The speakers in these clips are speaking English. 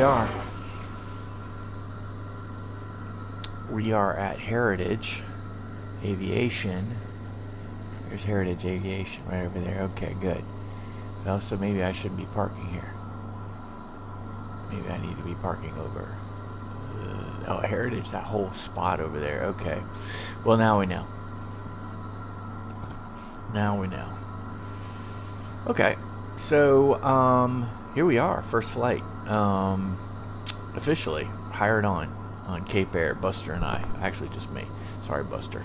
are. We are at Heritage Aviation. There's Heritage Aviation right over there. Okay, good. Well, so maybe I shouldn't be parking here. Maybe I need to be parking over. Oh, Heritage, that whole spot over there. Okay. Well, now we know. Now we know. Okay. So, here we are. First flight. Officially hired on Cape Air. Buster and I. Actually, just me. Sorry, Buster.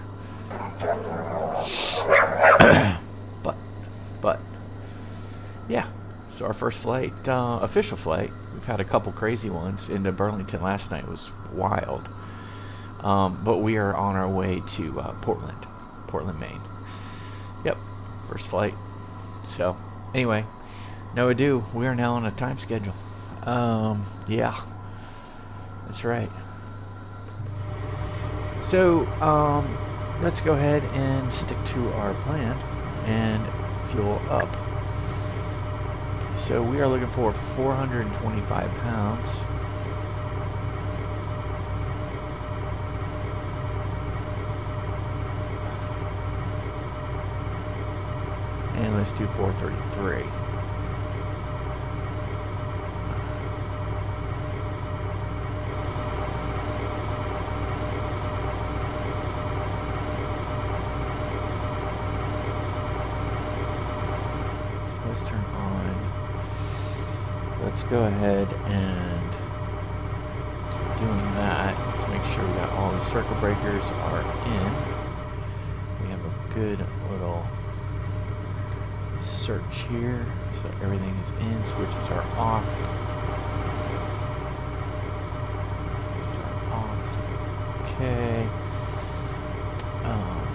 but yeah, so our first flight, official flight. We've had a couple crazy ones. Into Burlington last night was wild, but we are on our way to Portland, Maine. Yep, first flight. So anyway, no ado, we are now on a time schedule. Yeah, that's right. So let's go ahead and stick to our plan and fuel up. So we are looking for 425 pounds. And let's do 433. Let's go ahead and doing that. Let's make sure we got all the circuit breakers are in. We have a good little search here, so everything is in. Switches are off. Okay.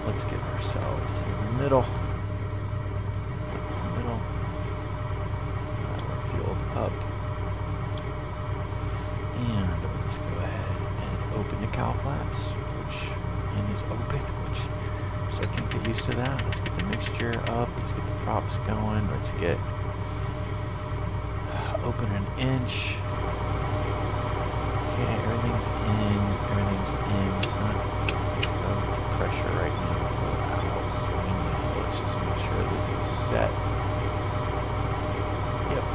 Let's get ourselves in the middle. We're fueled up. And let's go ahead and open the cowl flaps, which is open, which still can't get used to that. Let's get the mixture up, let's get the props going, let's get open an inch. Okay, everything's in. It's not pressure right now. Out, so we know. Let's just make sure this is set. Yep,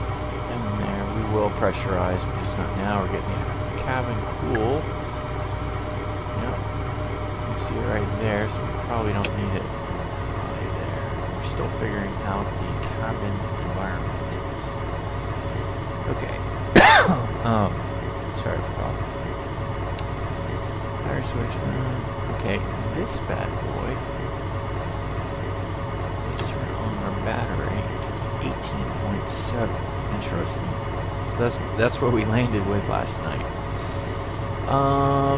and there we will pressurize, but it's not now. We're getting the cabin cool. Yep, you see it right there, so we probably don't need it right there. We're still figuring out the cabin environment. Okay. Sorry for coughing. Fire switch on. Okay, this bad boy. Let's turn on our battery. It's 18.7. Interesting. So that's what we landed with last night.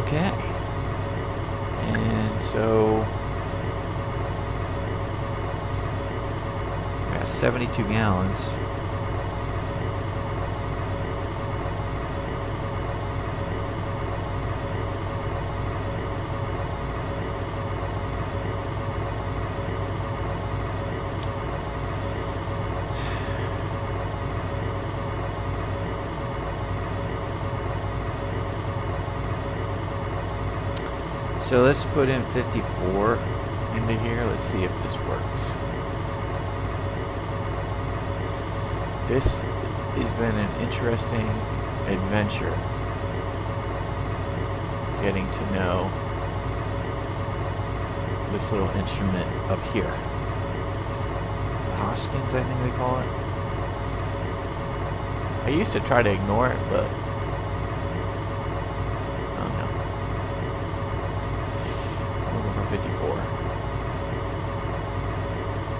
Okay. And so we got 72 gallons. So let's put in 54 into here. Let's see if this works. This has been an interesting adventure, getting to know this little instrument up here. Hoskins, I think they call it. I used to try to ignore it, but oh no. We'll go for 54.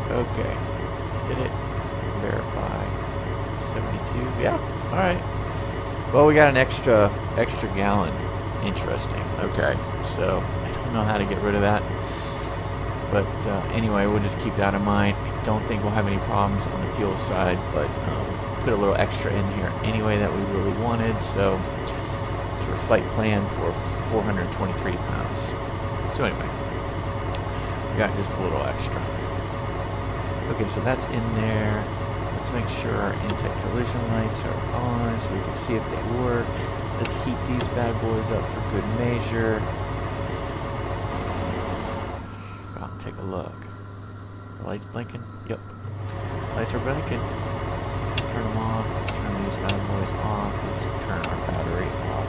Okay. Hit it. Verify. 72. Yeah. Alright. Well, we got an extra gallon. Interesting. Okay. So, I don't know how to get rid of that. But anyway, we'll just keep that in mind. I don't think we'll have any problems on the fuel side, but put a little extra in here anyway that we really wanted. So it's our flight plan for 423 pounds. So anyway, we got just a little extra. Okay, so that's in there. Let's Let's make sure our anti-collision lights are on so we can see if they work. Let's heat these bad boys up for good measure. I'll take a look. The lights blinking? Yep. Lights are blinking. Turn them off. Let's turn these bad boys off. Let's turn our battery off.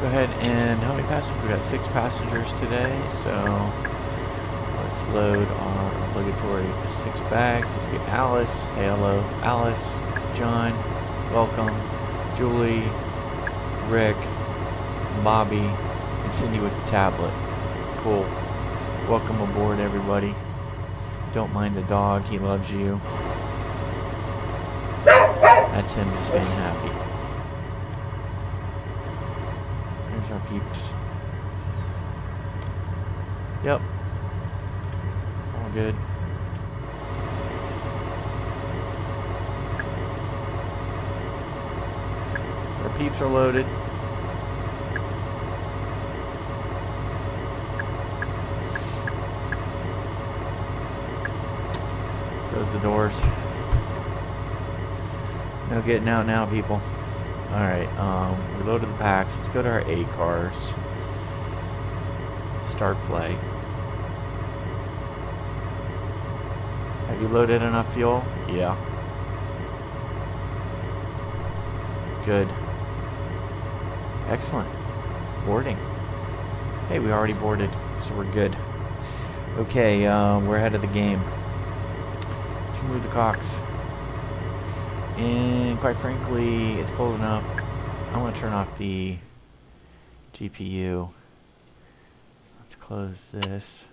Go ahead and how many passengers? We got 6 passengers today, so let's load our obligatory 6 bags. Let's get Alice. Hey, hello, Alice, John, welcome, Julie, Rick, Bobby, and Cindy with the tablet. Cool. Welcome aboard, everybody. Don't mind the dog; he loves you. That's him just being happy. Our peeps. Yep. All good. Our peeps are loaded. Let's close the doors. No getting out now, people. Alright, we loaded the packs. Let's go to our A cars. Start play. Have you loaded enough fuel? Yeah. Good. Excellent. Boarding. Hey, we already boarded, so we're good. Okay, we're ahead of the game. Let's remove the cocks. And quite frankly, it's cold enough. I want to turn off the GPU. Let's close this.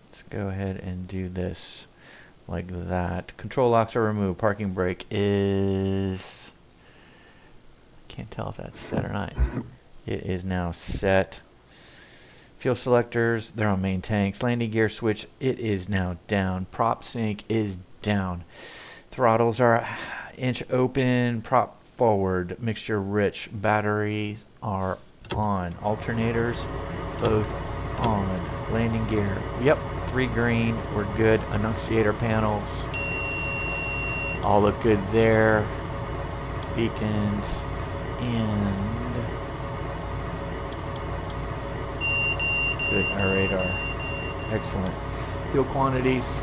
Let's go ahead and do this like that. Control locks are removed. Parking brake is... Can't tell if that's set or not. It is now set. Fuel selectors, they're on main tanks. Landing gear switch, it is now down. Prop sync is down. Throttles are inch open, prop forward, mixture rich. Batteries are on. Alternators, both on. Landing gear, yep, 3 green, we're good. Annunciator panels, all look good there. Beacons, and good, our radar, excellent. Fuel quantities.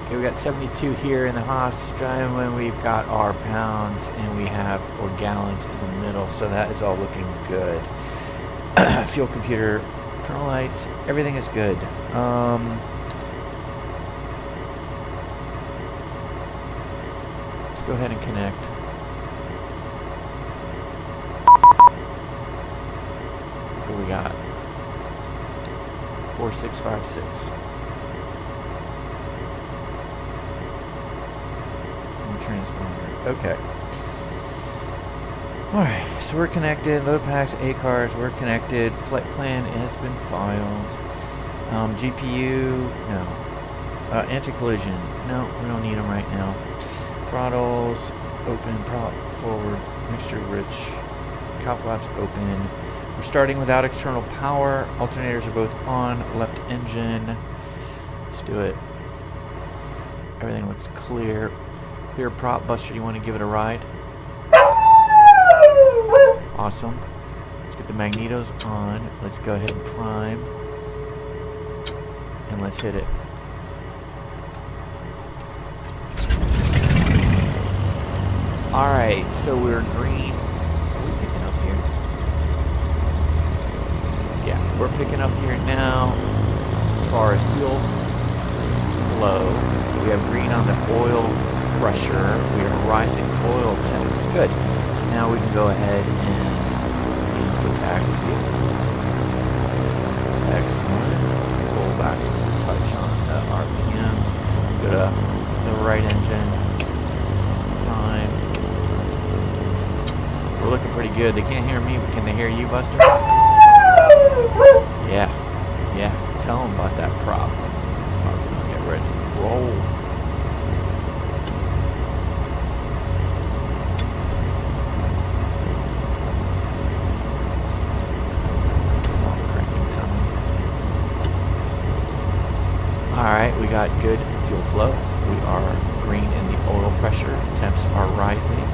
Okay, we got 72 here in the Haas and we've got our pounds and we have our gallons in the middle, so that is all looking good. Fuel computer, internal lights, everything is good. Let's go ahead and connect. What do we got? 4656. Transponder. Okay. Alright, so we're connected. Load packs, A cars, we're connected. Flight plan has been filed. GPU, no. Anti-collision, no, we don't need them right now. Throttles, open, prop, forward, mixture rich. Cow flaps open. We're starting without external power. Alternators are both on. Left engine. Let's do it. Everything looks clear. Clear prop. Buster, you want to give it a ride? Awesome. Let's get the magnetos on. Let's go ahead and prime. And let's hit it. Alright, so we're green. Are we picking up here? Yeah, we're picking up here now. As far as fuel flow, we have green on the oil pressure. We are rising oil temperature. Good. Now we can go ahead and input taxi. Excellent. Pull back just a touch on the RPMs. Let's go to the right engine. Prime. We're looking pretty good. They can't hear me, but can they hear you, Buster? Yeah. Yeah. Tell them about that prop. Get ready. Roll. flow. We are green in the oil pressure. Temps are rising.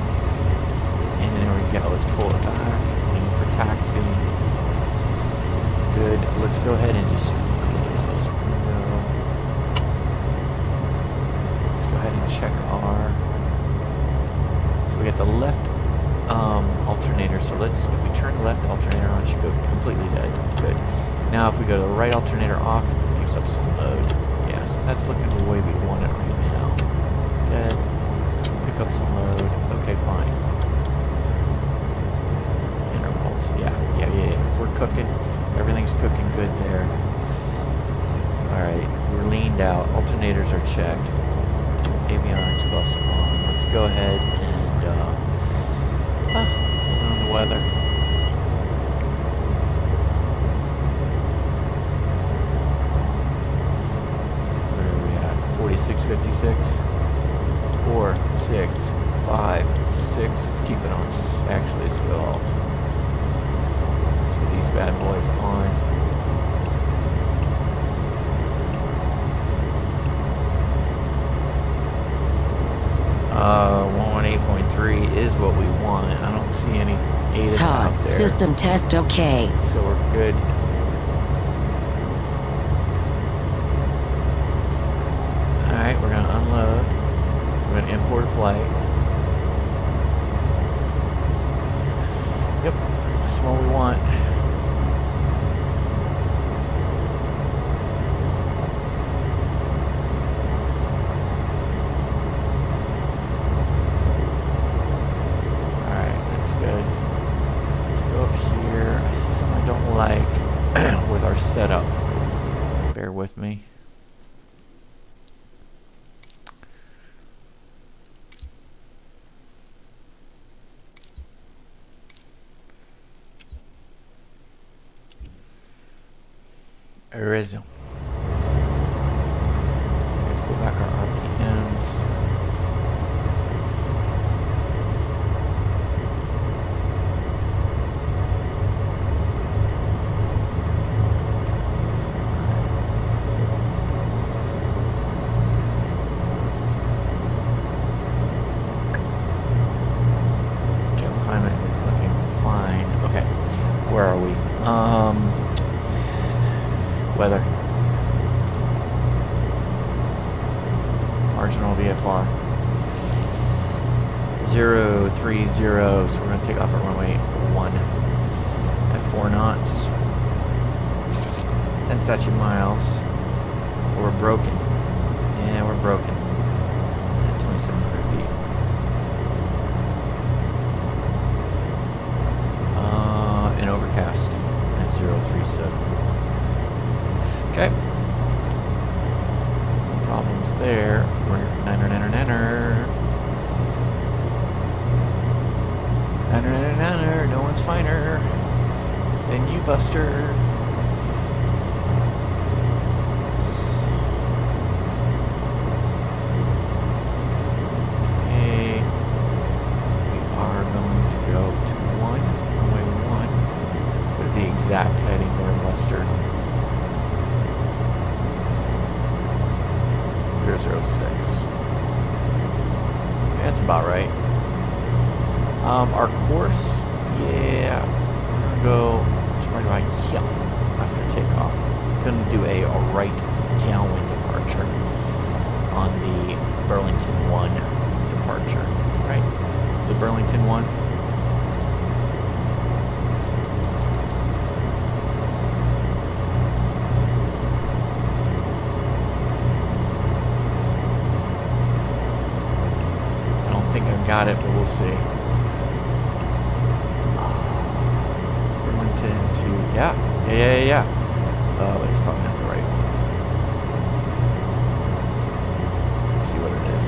And there we go. Let's pull it back. Lean for taxi. Good. Let's go ahead and just close this window. Let's go ahead and check our... So we got the left alternator. So let's, if we turn the left alternator on, it should go completely dead. Good. Now if we go to the right alternator off, it picks up some load. Yes, that's looking the way we want it right now. Good. Pick up some load. Okay, fine. Intervals. Yeah. We're cooking. Everything's cooking good there. Alright, we're leaned out. Alternators are checked. Avionics bus on. Let's go ahead and on the weather. Where are we at? 4656. 4, 6, 5, 6. Let's keep it on. Actually, let's go all. Let's get these bad boys on. Uh, 118.3 is what we want. I don't see any ATIS out there. System test okay. So we're good. Alright, we're gonna unload. We're gonna import a flight. Yep, that's what we want. With our setup. Bear with me. Resume. Let's go back our RPMs. Where are we? Weather. Marginal VFR. 030, so we're going to take off at runway 1 at 4 knots. 10 statute miles. We're broken. Yeah, we're broken. At 2,700 feet. And overcast at 037. Okay. No problems there. We're niner. No one's finer than you, Buster. Okay. We are going to go to 1, runway 1. What is the exact heading there, Buster? 006. Yeah, that's about right. Our course, yeah, we're gonna go right here after takeoff. Gonna do a right downwind departure on the Burlington 1 departure, right? The Burlington 1. Got it, but we'll see. Burlington to, yeah. Oh, it's probably not the right one. Let's see what it is.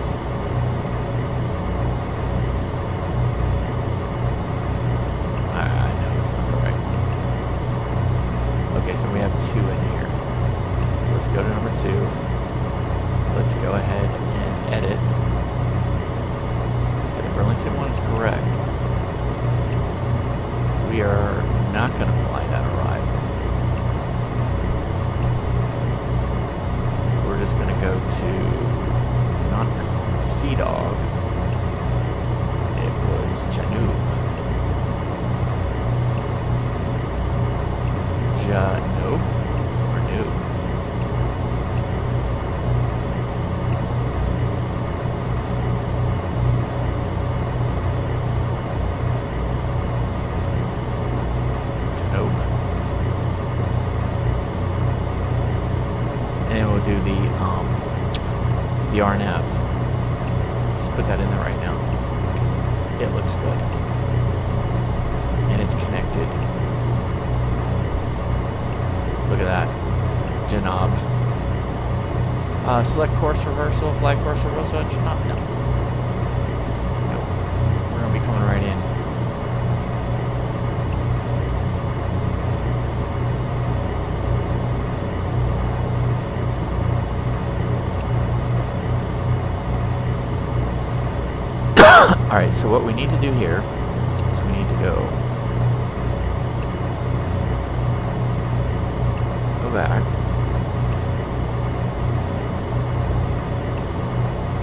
I know it's not the right one. Okay, so we have 2 in here. So let's go to number 2. Let's go ahead and edit. Burlington 1 is correct. We are not going to fly that arrival. We're just going to go to do the RNAV. Let's put that in there right now because it looks good and it's connected. Look at that, JANOB. Select course reversal, fly course reversal. JANOB. No, we're gonna be coming right in. Alright, so what we need to do here is we need to go back.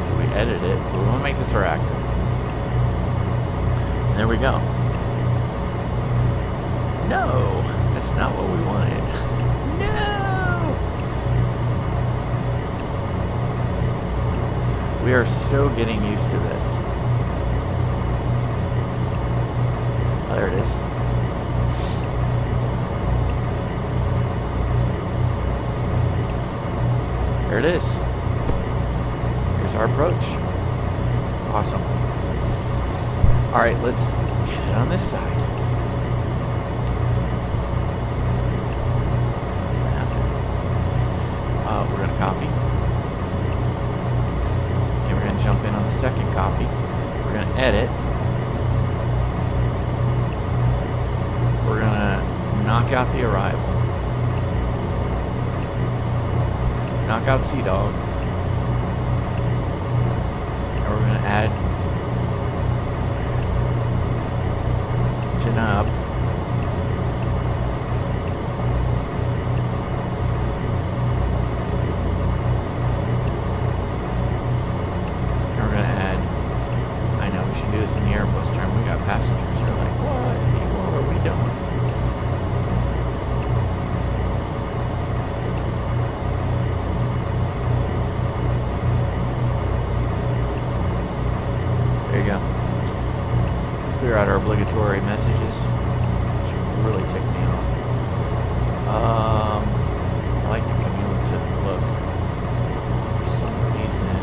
So we edit it, but we want to make this reactive. And there we go. No, that's not what we wanted. No! We are so getting used to this. There it is. There it is. Here's our approach. Awesome. Alright, let's get it on this side. What's going to happen? We're going to copy. And we're going to jump in on the second copy. We're going to edit. We're going to knock out the arrival. Knock out Sea Dog. And we're going to add JANOB. And we're going to add, I know we should do this in the Airbus term. We got passengers who are like, what in the world are we doing? There you go. Clear out our obligatory messages, which really tick me off. I like the cumulative look. For some reason.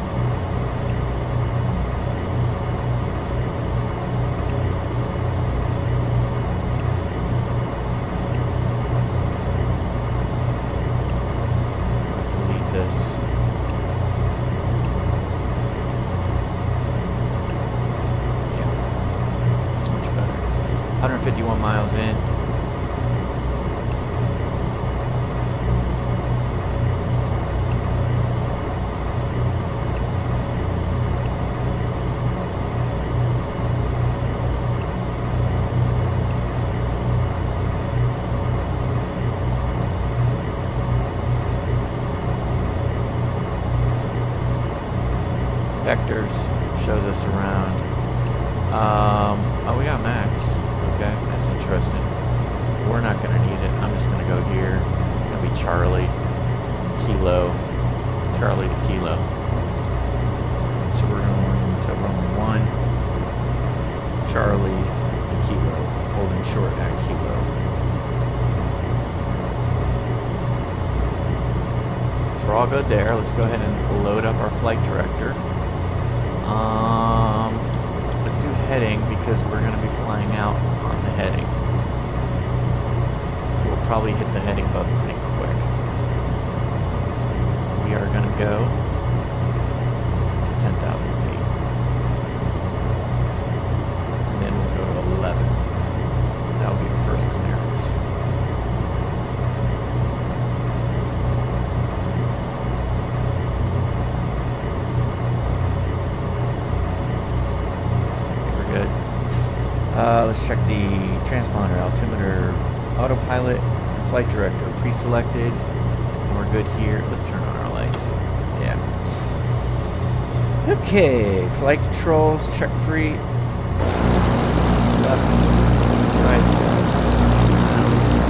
I'll delete this. Yeah, it's much better. 151 miles in. Vectors shows us around. Oh, we got max. Okay, that's interesting. We're not going to need it. I'm just going to go here. It's going to be Charlie, Kilo, Charlie to Kilo. So we're going to run 1, Charlie to Kilo, holding short at Kilo. So we're all good there. Let's go ahead and load up our flight director. Let's do heading because we're going to be flying out on the heading. So we'll probably hit the heading button pretty quick. We are going to go to 10,000 feet. And then we'll go to 11. That'll be the first clearance. Let's check the transponder, altimeter, autopilot, and flight director pre-selected, and we're good here. Let's turn on our lights. Yeah. Okay, flight controls, check free. Left, right,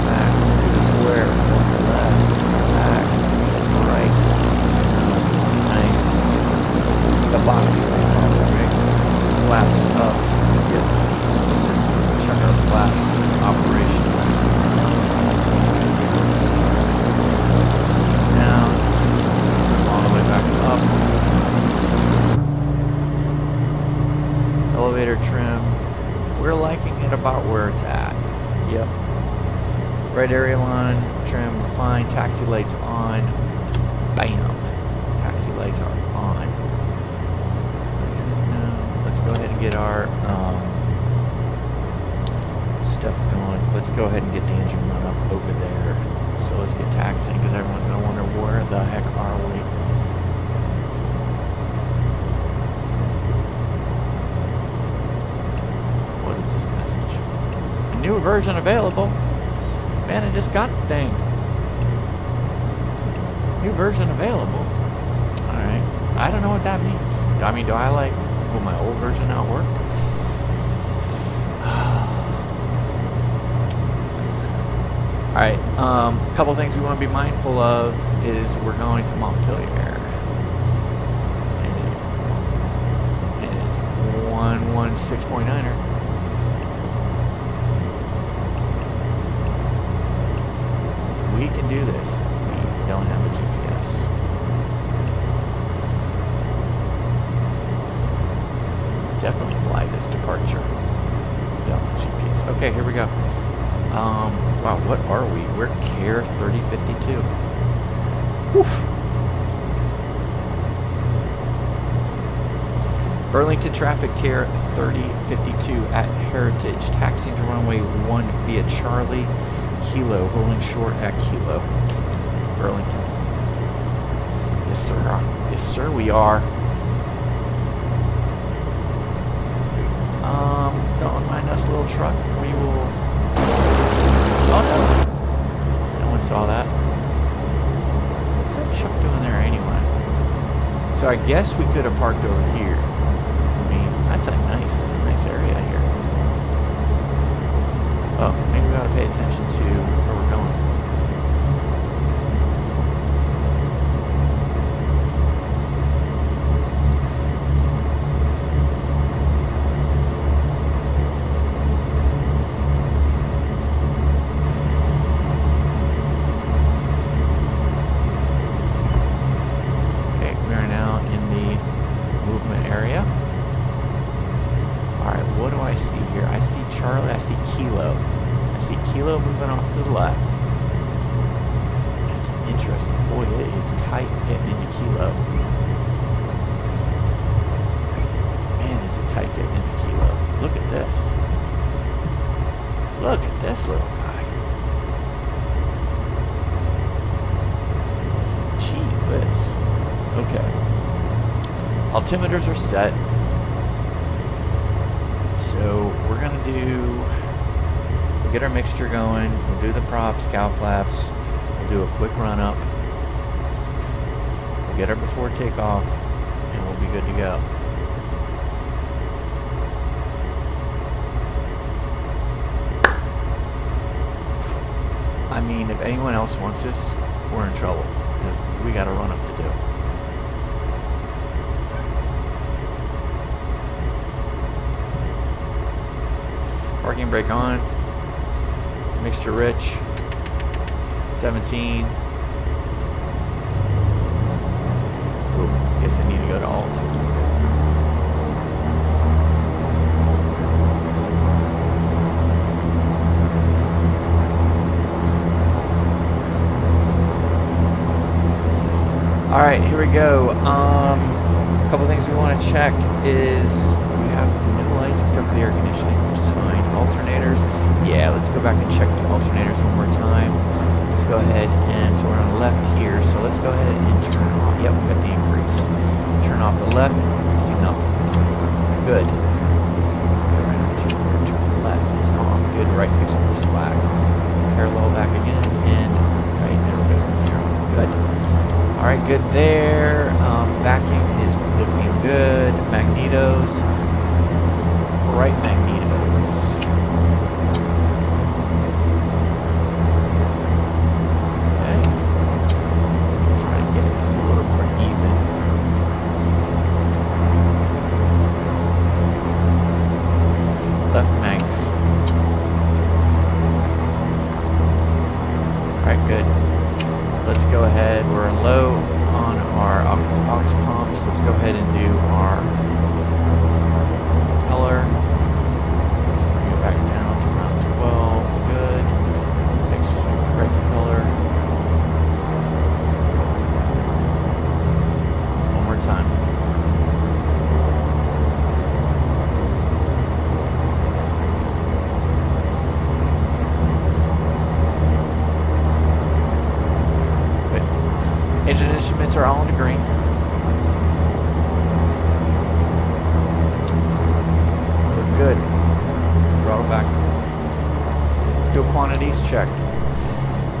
back, to the square, left, back, right. Nice. The box, right? Flaps up. Yep. Check our flaps operations. Down. Red area line trim, fine. Taxi lights on. Bam. Taxi lights are on. Let's go ahead and get our stuff going. Let's go ahead and get the engine run up over there. So let's get taxiing because everyone's going to wonder where the heck are we. What is this message? A new version available. Man, I just got the thing. New version available. Alright. I don't know what that means. I mean, do I like... Will my old version not work? Alright, a couple things we want to be mindful of is we're going to Montpellier. And it's 116.9er. So we can do this. We don't have a GPS. Definitely fly this departure without the GPS. Okay, here we go. Wow, what are we? We're CARE 3052. Woof. Burlington traffic CARE 3052 at Heritage. Taxiing to runway 1 via Charlie Kilo, holding short at Kilo. Burlington. Yes, sir. Yes, sir, we are. Don't mind us, little truck. We will... Oh no! No one saw that. What's that truck doing there anyway? So I guess we could have parked over here. I mean, that's a nice area here. Oh, maybe we ought to pay attention to where we're going. Altimeters are set, so we're gonna we'll get our mixture going, we'll do the props, cow flaps, we'll do a quick run up, we'll get our before takeoff, and we'll be good to go. I mean, if anyone else wants this, we're in trouble. We got a run up to do. Parking brake on. Mixture rich. 17. Ooh, guess I need to go to alt. Alright, here we go. A couple things we want to check is we have no lights except for the air conditioning, which is fine. Alternators, yeah, let's go back and check the alternators one more time. Let's go ahead and, so we're on the left here, so let's go ahead and turn off, yep, we got the increase. Turn off the left, see nothing. Good. Turn left is off, good, right picks up the slack. Parallel back again, and right, there goes the arrow, good. Alright, good there. Vacuum is looking good. Magnetos. Right magnetos. Okay. Try and get it a little more even. Left mags. Alright, good. Let's go ahead. We're low on our aux pumps. Let's go ahead and do our propeller. Let's bring it back down to around 12. Good. Fix lights are all in the green. We're good. Throttle back. Fuel quantities checked.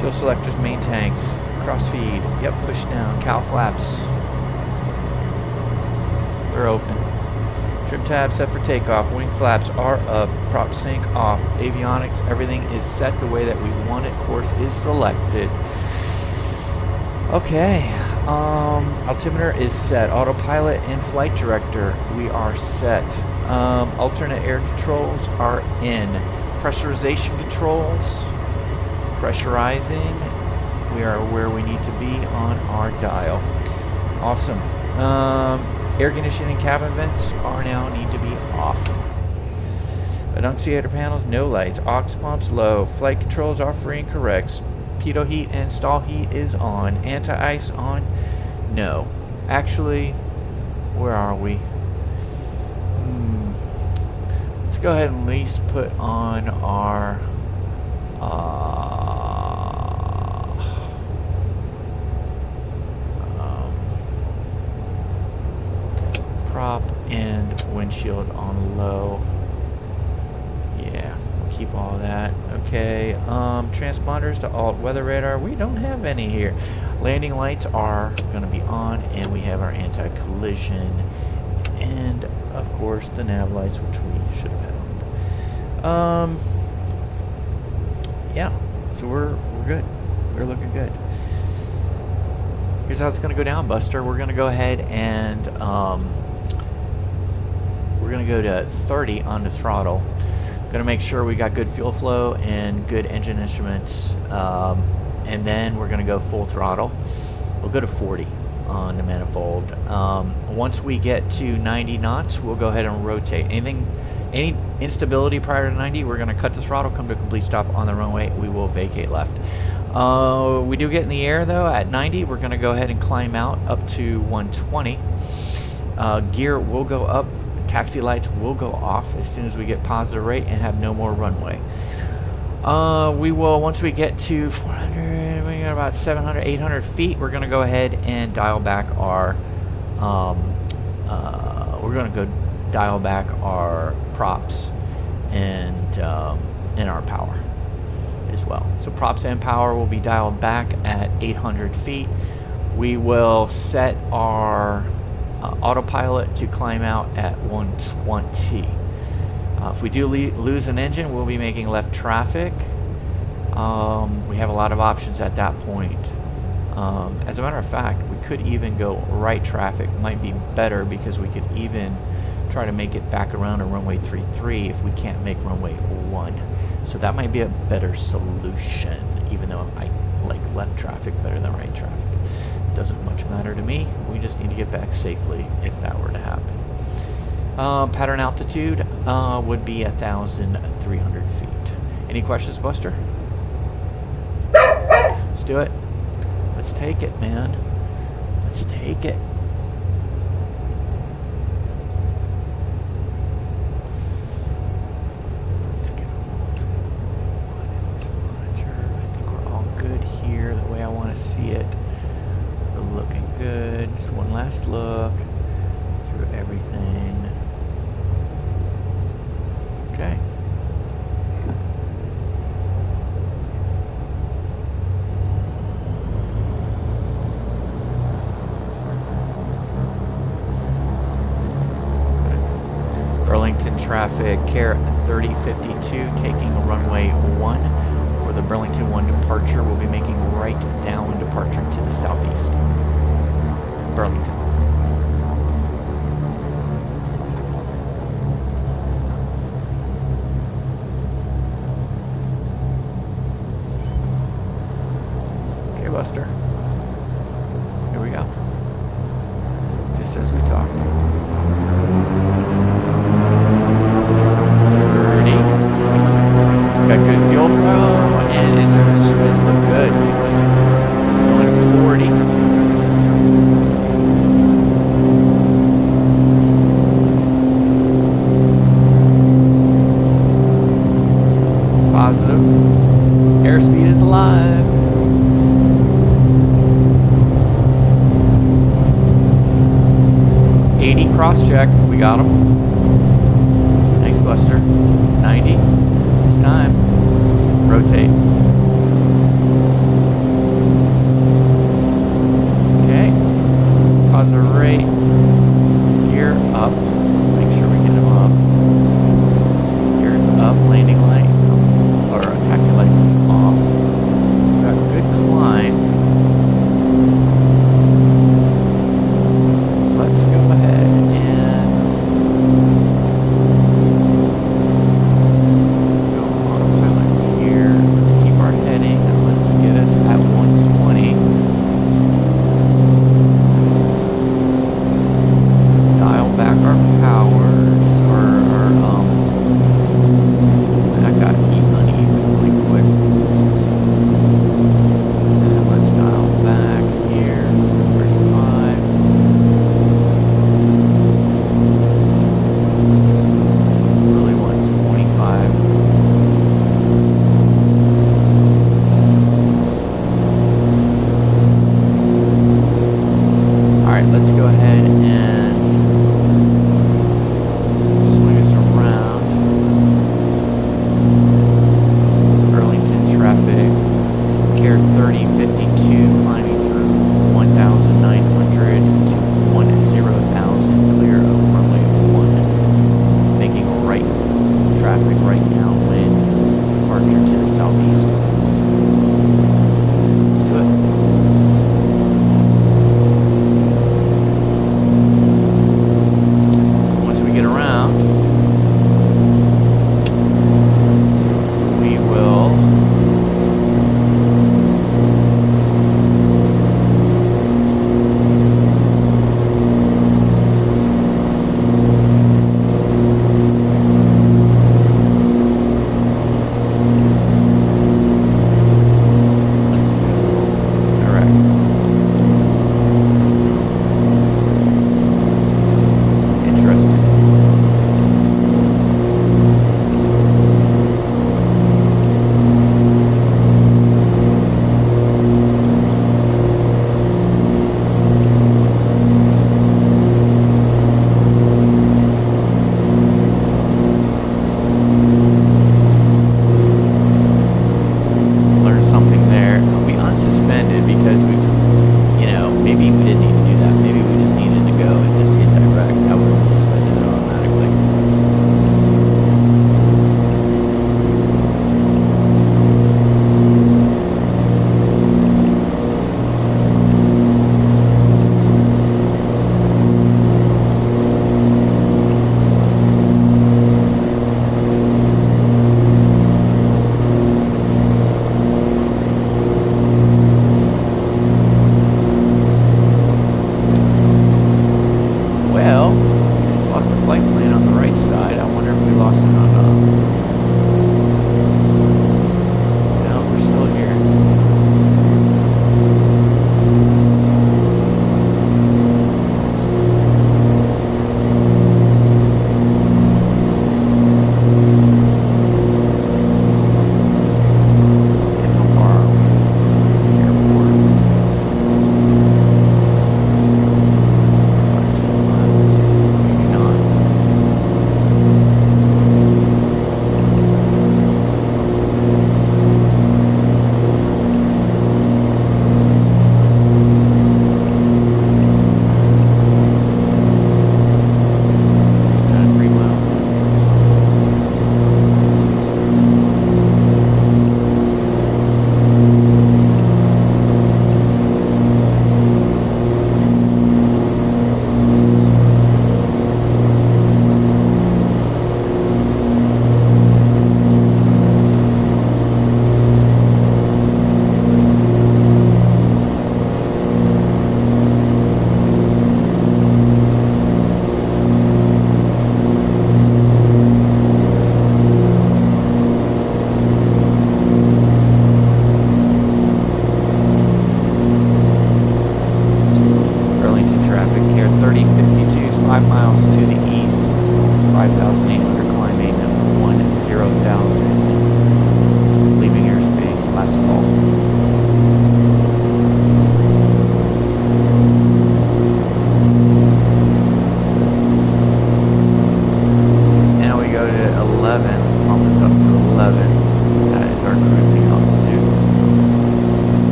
Fuel selectors, main tanks. Cross feed. Yep, push down. Cowl flaps. We're open. Trim tabs set for takeoff. Wing flaps are up. Prop sync off. Avionics, everything is set the way that we want it. Course is selected. Okay. Altimeter is set. Autopilot and flight director, we are set. Alternate air controls are in. Pressurization controls. Pressurizing. We are where we need to be on our dial. Awesome. Air conditioning cabin vents are now need to be off. Annunciator panels, no lights. Aux pumps, low. Flight controls are free and correct. Pitot heat and stall heat is on. Anti-ice on? No. Actually, where are we? Let's go ahead and at least put on our prop and windshield on low. Yeah, we'll keep all that. Okay, transponders to alt weather radar. We don't have any here. Landing lights are going to be on, and we have our anti-collision, and of course the nav lights, which we should have had on. Yeah, so we're good. We're looking good. Here's how it's going to go down, Buster. We're going to go ahead and we're going to go to 30 on the throttle. Going to make sure we got good fuel flow and good engine instruments, and then we're going to go full throttle. We'll go to 40 on the manifold. Once we get to 90 knots, we'll go ahead and rotate. Any instability prior to 90, we're going to cut the throttle, come to a complete stop on the runway. We will vacate left. We do get in the air though at 90. We're going to go ahead and climb out up to 120. Gear will go up. Taxi lights will go off as soon as we get positive rate and have no more runway. We will, once we get to 400, we got about 700, 800 feet, we're going to go ahead and dial back our, props and our power as well. So props and power will be dialed back at 800 feet. We will set our autopilot to climb out at 120. If we do lose an engine, we'll be making left traffic. We have a lot of options at that point. As a matter of fact, we could even go right traffic. Might be better because we could even try to make it back around to runway 33 if we can't make runway 1. So that might be a better solution, even though I like left traffic better than right traffic. Doesn't much matter to me. We just need to get back safely if that were to happen. Pattern altitude would be 1,300 feet. Any questions, Buster? Let's do it. Let's take it, man. Let's take it. Let's get monitor. I think we're all good here the way I want to see it. We're looking good. Just one last look through everything. Okay. Burlington traffic, care 3052, taking runway 1. For the Burlington 1 departure, we'll be making right down departure to the southeast. Burlington. Okay, Buster. Here we go. Just as we talked. 30. Got good fuel flow and engine instruments look good. Going to 40. Positive. Airspeed is alive. 80 cross check. We got him. Thanks, Buster. 90. It's time. Rotate. Okay. Positive rate. Gear up. Let's make sure we get him up. Gears up. Landing light comes, or taxi light comes off. We've got good climb. Let's go ahead and go autopilot here. Let's keep our heading and let's get us at 120. Let's dial back our powers, that got uneven really quick. And let's dial back here to 35. Really want 25. Alright, let's go ahead and swing us around. Burlington traffic, Care 3052, climbing through 1,900 to 10,000, clear of runway 1. Making right traffic right now, wind departure to the southeast. Let's do it. Once we get around, we will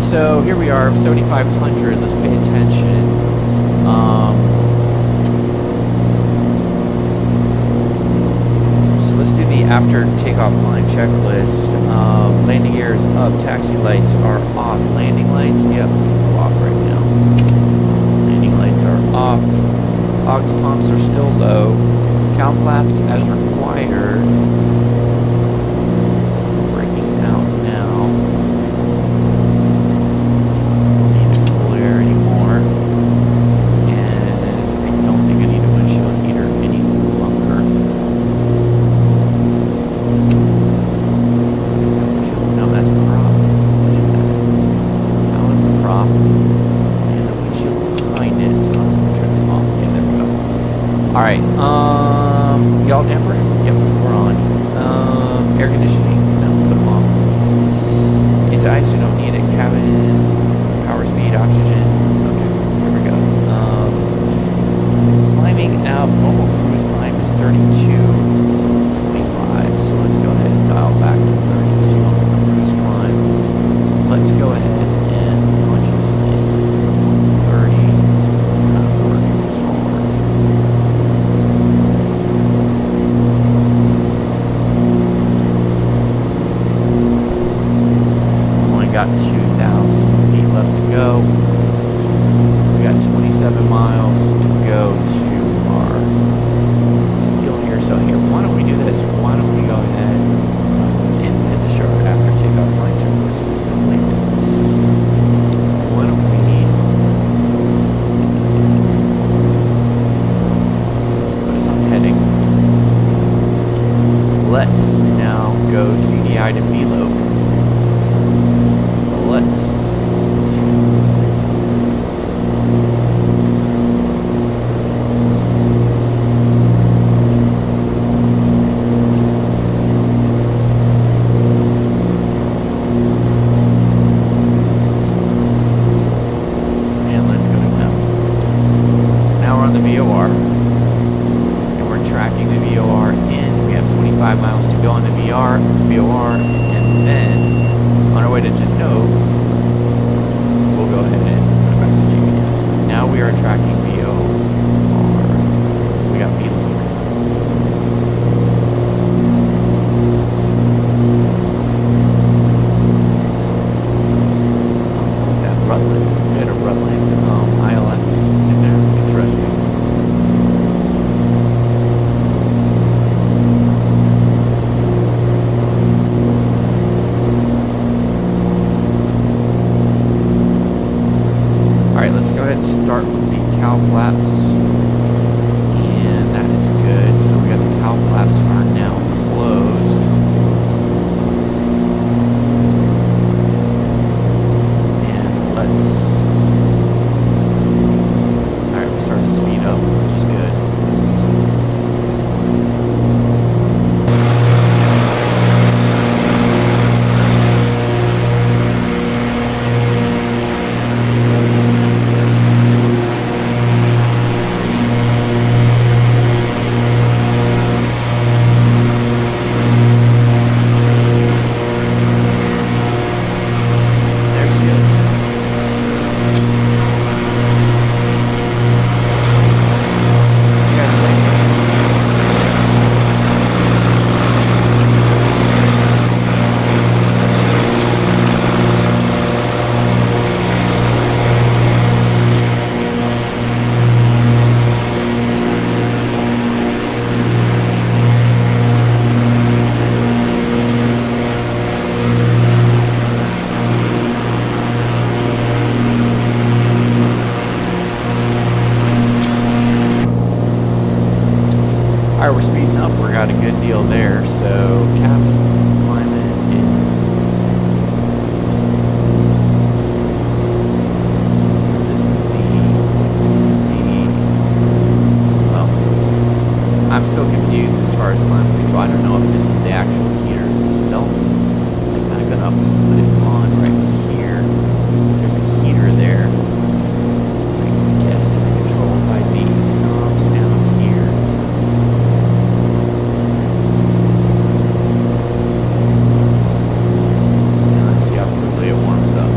so here we are, 7,500. Let's pay attention. So let's do the after takeoff climb checklist. Landing gear is up, taxi lights are off. Landing lights, yep, off right now. Landing lights are off. Aux pumps are still low. Cow flaps as required. Breaking out now. Don't need to clear anymore. And I don't think I need a windshield heater any longer. No, that's prop. What is that? That was the prop. And the windshield behind it. So I'm just gonna turn them off. Yeah, there we go. Alright, y'all damper? Yep, we're on. Air conditioning? No, put them off. Anti-ice, we don't need it. Cabin, power speed, oxygen. Okay, here we go. Climbing out, normal cruise climb is 32.25. So let's go ahead and dial back to 32 on the cruise climb. Let's go ahead and punch this into 30. It's kind of working this hard. Got 2,000 feet left to go. We got 27 miles to go to our deal here. So here, why don't we do this? Why don't we go ahead and finish our after takeoff flight checklist is complete. Why don't we put us on heading. Let's now go CDI to VLOC. Let's and let's go to them. Now we're on the VOR and we're tracking the VOR in. We have 25 miles to go on the VOR, and then on our way to JANOB, we'll go ahead and put it back to GPS. Now we are tracking VOR. We got VLOC. That Rutland. We had a Rutland ILS in there. Interesting. Alright, let's go ahead and start with the cow flaps. And that is good. So we got the cow flaps are now closed. And let's... Alright, we're starting to speed up, which is good. Alright, we're speeding up. We got a good deal there. So, cap climate is... So this is the... Well, I'm still confused as far as climate control. I don't know if this is the actual heater itself. I'm not gonna put it on right here. There's a heater there. I guess it's controlled by these knobs down here. And let's see how quickly it warms up.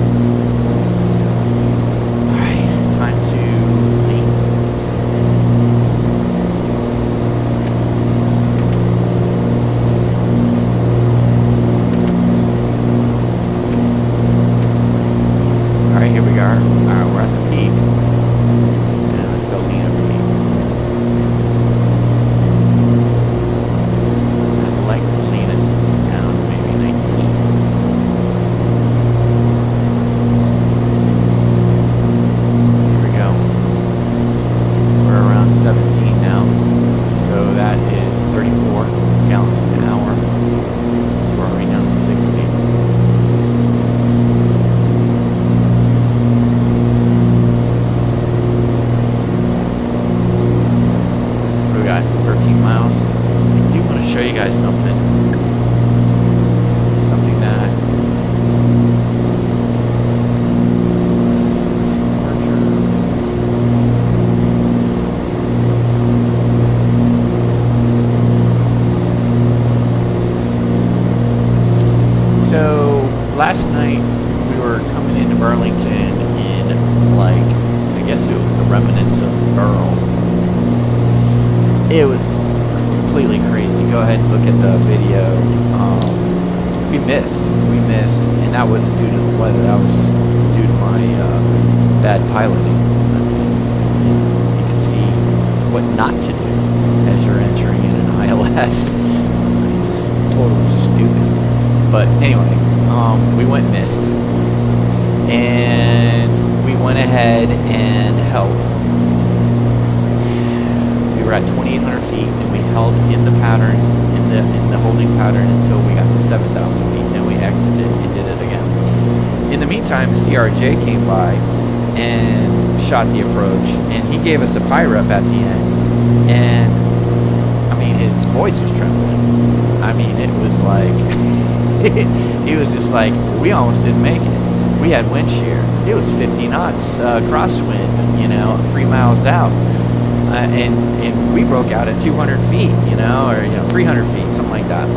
guys something. Something that last night we were coming into Burlington in, like, I guess it was the remnants of Burl. It was completely crazy. Go ahead and look at the video. We missed, and that wasn't due to the weather. That was just due to my bad piloting. You can see what not to do as you're entering in an ILS. Just totally stupid. But anyway. We went missed, and we went ahead and held. We were at 2,800 feet, and we held in the pattern, in the holding pattern until we got to 7,000 feet. Then we exited and did it again. In the meantime, CRJ came by and shot the approach, and he gave us a PIREP at the end. And I mean, his voice was trembling. I mean, it was like. He was just like, we almost didn't make it. We had wind shear. It was 50 knots crosswind, 3 miles out. And we broke out at 200 feet, or 300 feet, something like that.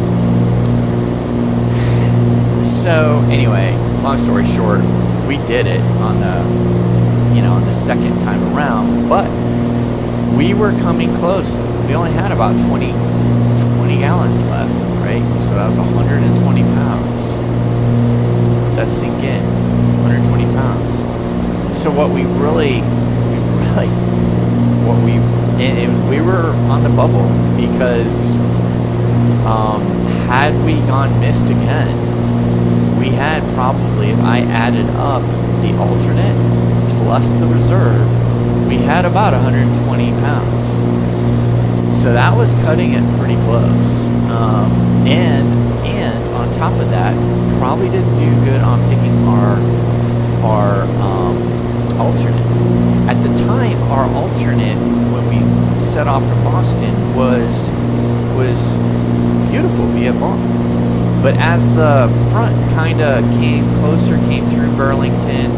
So anyway, long story short, we did it on the, on the second time around, but we were coming close. We only had about 20 gallons left, right? So that was 120 pounds. That sink in, 120 pounds. So what we really, and we were on the bubble because had we gone missed again, we had probably, if I added up the alternate plus the reserve, we had about 120 pounds. So that was cutting it pretty close. And on top of that, probably didn't do good on picking our alternate. At the time, our alternate, when we set off to Boston, was beautiful VFR. But as the front kind of came through Burlington,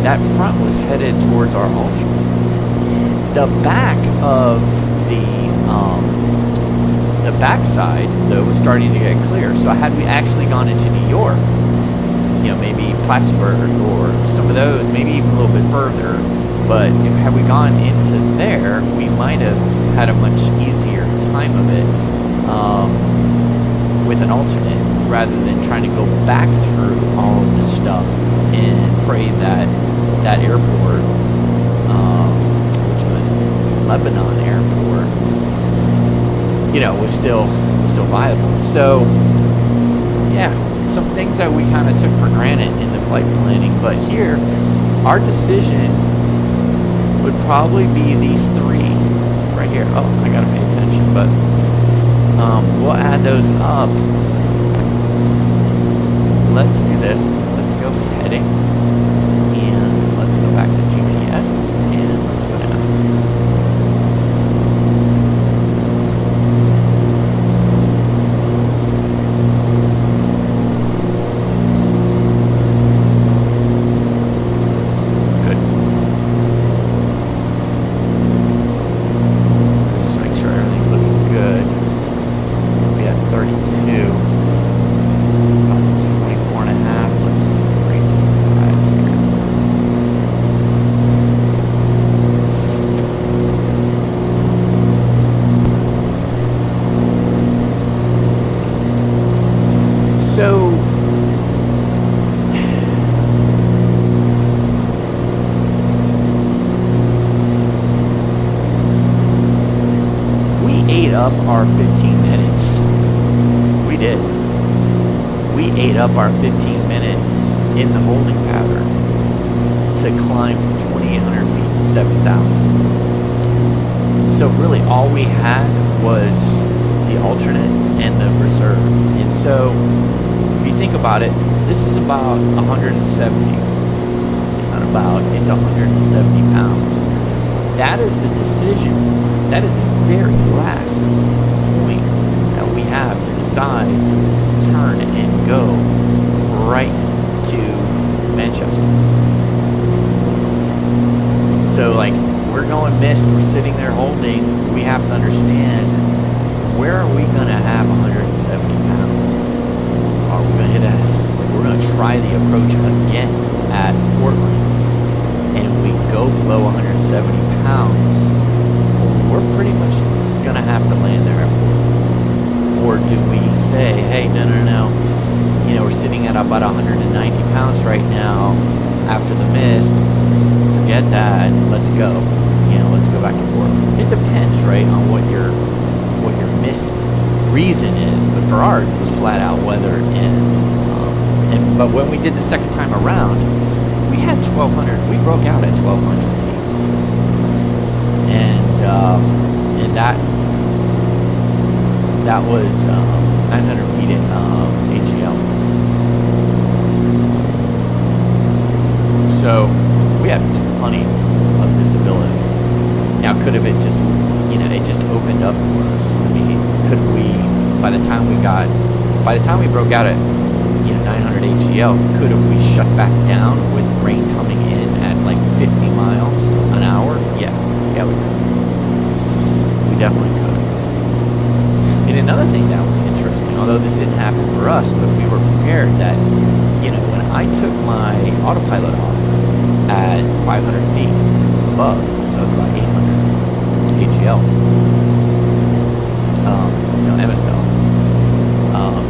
that front was headed towards our alternate. The back of the backside, though, was starting to get clear. So had we actually gone into New York, maybe Plattsburgh or some of those, maybe even a little bit further, but had we gone into there, we might have had a much easier time of it with an alternate, rather than trying to go back through all of this stuff and pray that that airport, which was Lebanon Airport, was still viable. So yeah, some things that we kind of took for granted in the flight planning, but here our decision would probably be these three right here. Oh, I gotta pay attention, but we'll add those up. Let's do this. Let's go heading, and let's go back to GPS, and let's go down. Up our 15 minutes. We did. We ate up our 15 minutes in the holding pattern to climb from 2,800 feet to 7,000. So really all we had was the alternate and the reserve. And so if you think about it, this is about 170. It's not about, it's 170 pounds. That is the decision. That is the very last point that we have decide to turn and go right to Manchester. So like, we're going missed, we're sitting there holding, we have to understand, where are we gonna have 170 pounds? Are we gonna hit we're gonna try the approach again at Portland, and we go below 170 pounds, we're pretty much gonna have to land there at Portland. Or do we say, hey, no, you know, we're sitting at about 190 pounds right now after the mist, forget that, let's go. You know, let's go back and forth. It depends, right, on what your missed reason is. But for ours, it was flat out weather, but when we did the second time around, we had 1,200. We broke out at 1,200 feet, and that was 900 feet at AGL. So we had plenty of visibility. Now, could have it just, you know, it just opened up for us? I mean, could we, by the time we broke out at, you know, 900 AGL, could have we shut back down with rain coming in at like 50 miles an hour? Yeah, we could. We definitely could. And another thing that was interesting, although this didn't happen for us, but we were prepared that, you know, when I took my autopilot off at 500 feet above, so it's about 800 AGL, you know, MSL,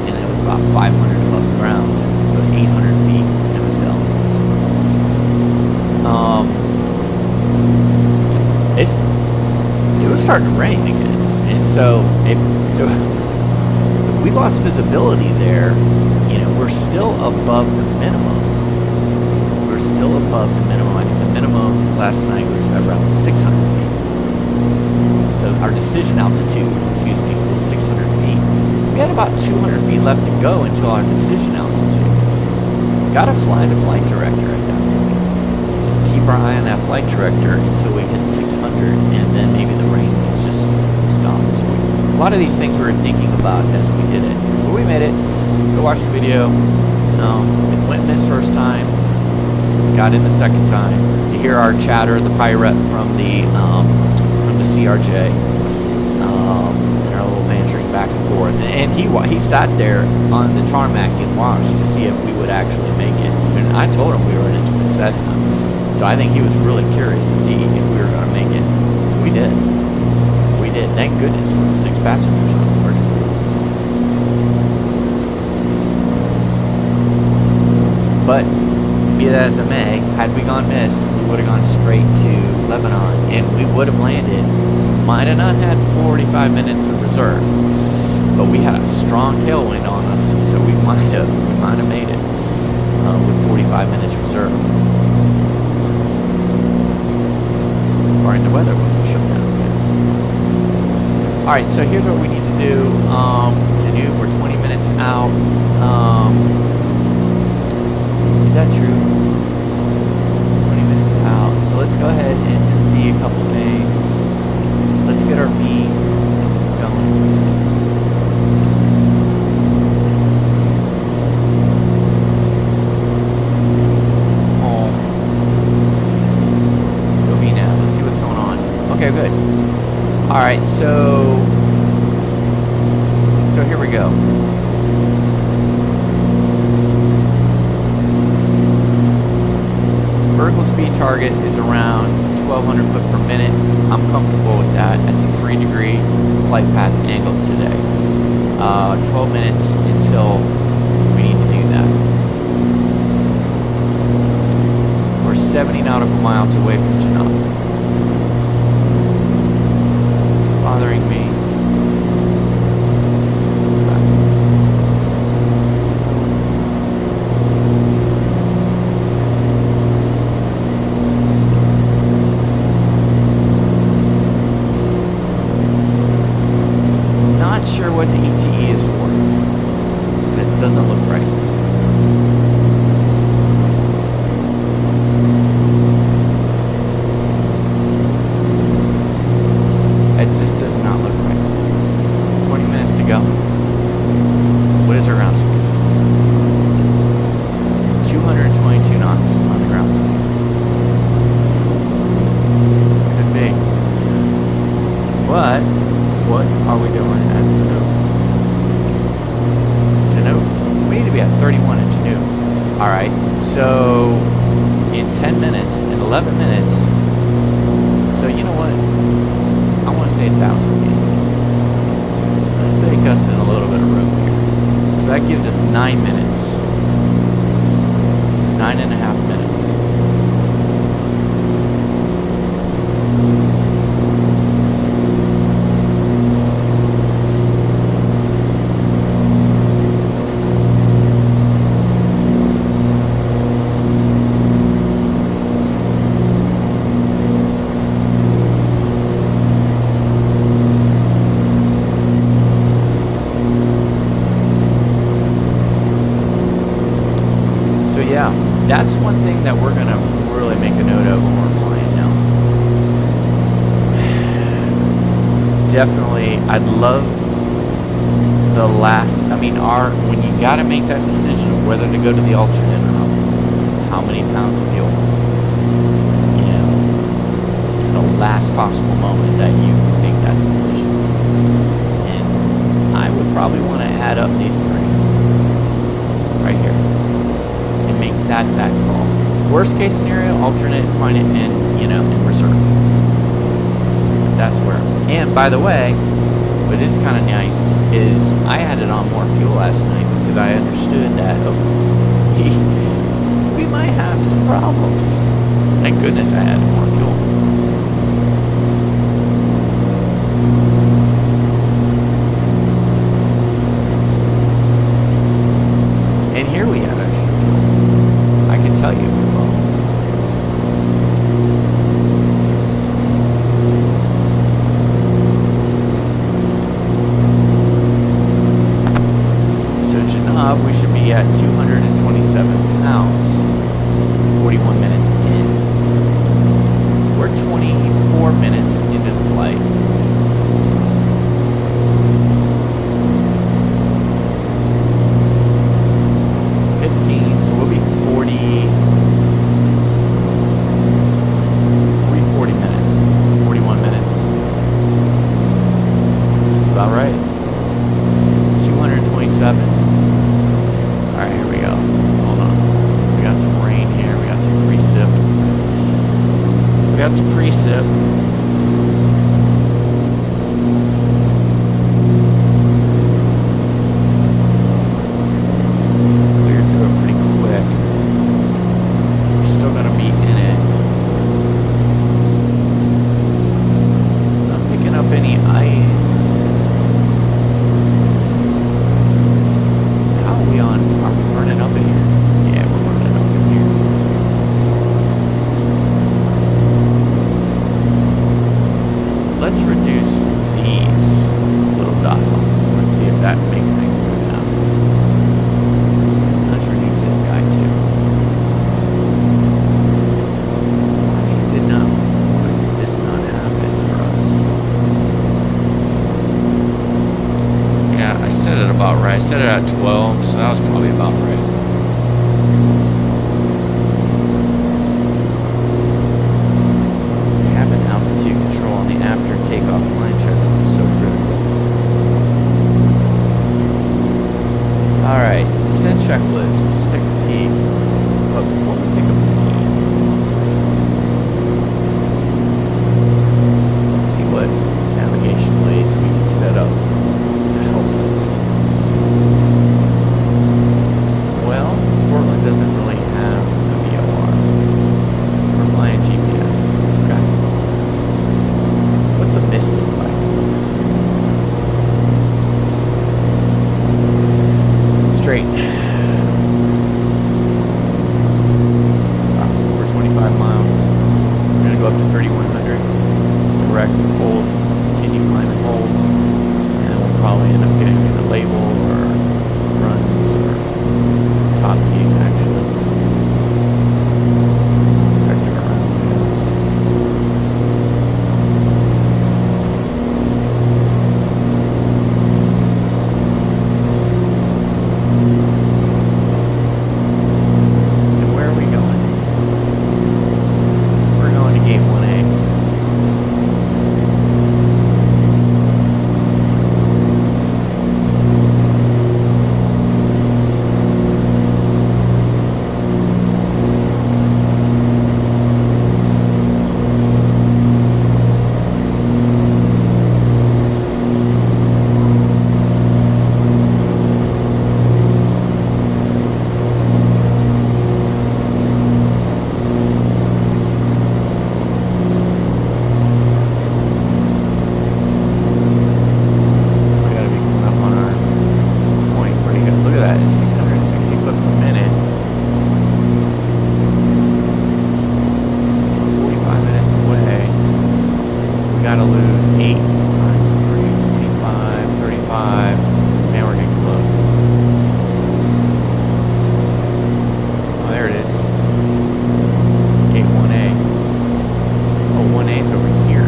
and it was about 500 above the ground, so 800 feet MSL. It was starting to rain again, and so we lost visibility there. You know, we're still above the minimum. Still above the minimum. I think the minimum last night was around 600 feet. So our decision altitude, was 600 feet. We had about 200 feet left to go until our decision altitude. Got to fly the flight director at that point. Just keep our eye on that flight director until we hit 600, and then maybe the rain is just stop. So a lot of these things we were thinking about as we did it. But we made it. Go watch the video. It went missed first time. Got in the second time. You hear our chatter, the pirate from the CRJ, and our little bantering back and forth. And he sat there on the tarmac and watched to see if we would actually make it. And I told him we were in a twin Cessna, so I think he was really curious to see if we were going to make it. We did. We did. Thank goodness for the 6 passengers on board. But be that as it may, had we gone missed, we would have gone straight to Lebanon, and we would have landed. Might have not had 45 minutes of reserve, but we had a strong tailwind on us, so we might have made it with 45 minutes reserve. Or the weather wasn't shut down yet. All right, so here's what we need to do. We're 20 minutes out. Is that true? 20 minutes out. So let's go ahead and just see a couple things. Let's get our V going. Home. Let's go V now. Let's see what's going on. Okay, good. Alright, so here we go. Vertical speed target is around 1,200 foot per minute. I'm comfortable with that. That's a 3-degree flight path angle today. 12 minutes until we need to do that. We're 70 nautical miles away from JANOB. This is bothering me. Sure what the ETE is for. It doesn't look right. It just does not look right. 20 minutes to go. But what are we doing at JANOB? We need to be at 31 at JANOB. Alright, so in 10 minutes, in 11 minutes, so you know what? I want to say 1,000 feet. Let's bake us in a little bit of room here. So that gives us 9 minutes. 9.5 minutes. Yeah, that's one thing that we're gonna really make a note of when we're flying now. Definitely, I'd love the last, when you gotta make that decision of whether to go to the alternate or not, how many pounds of fuel, it's the last possible moment that you can make that decision. And I would probably want to add up these three right here. Make that call. Worst case scenario, alternate, find it in, in reserve. That's where. And by the way, what is kind of nice is I added on more fuel last night because I understood that we might have some problems. Thank goodness I added more fuel. And here we have extra fuel. I can tell you. So JANOB, we should be at 227 pounds, 41 minutes in. We're 24 minutes into the flight. So we'll be 40 minutes, 41 minutes. That's about right. 227. Alright, here we go. Hold on. We got some rain here. We got some precip. Set it at 12, so that was probably about right. Cabin altitude control on the after takeoff line check. This is so critical. Alright, descent checklist. Stick a P. But before we take a P, let's see what navigation aids we can set up to help us. Well, times 3, 25, 35. Man, we're getting close. Oh, there it is. Gate 1A. Oh, 1A is over here.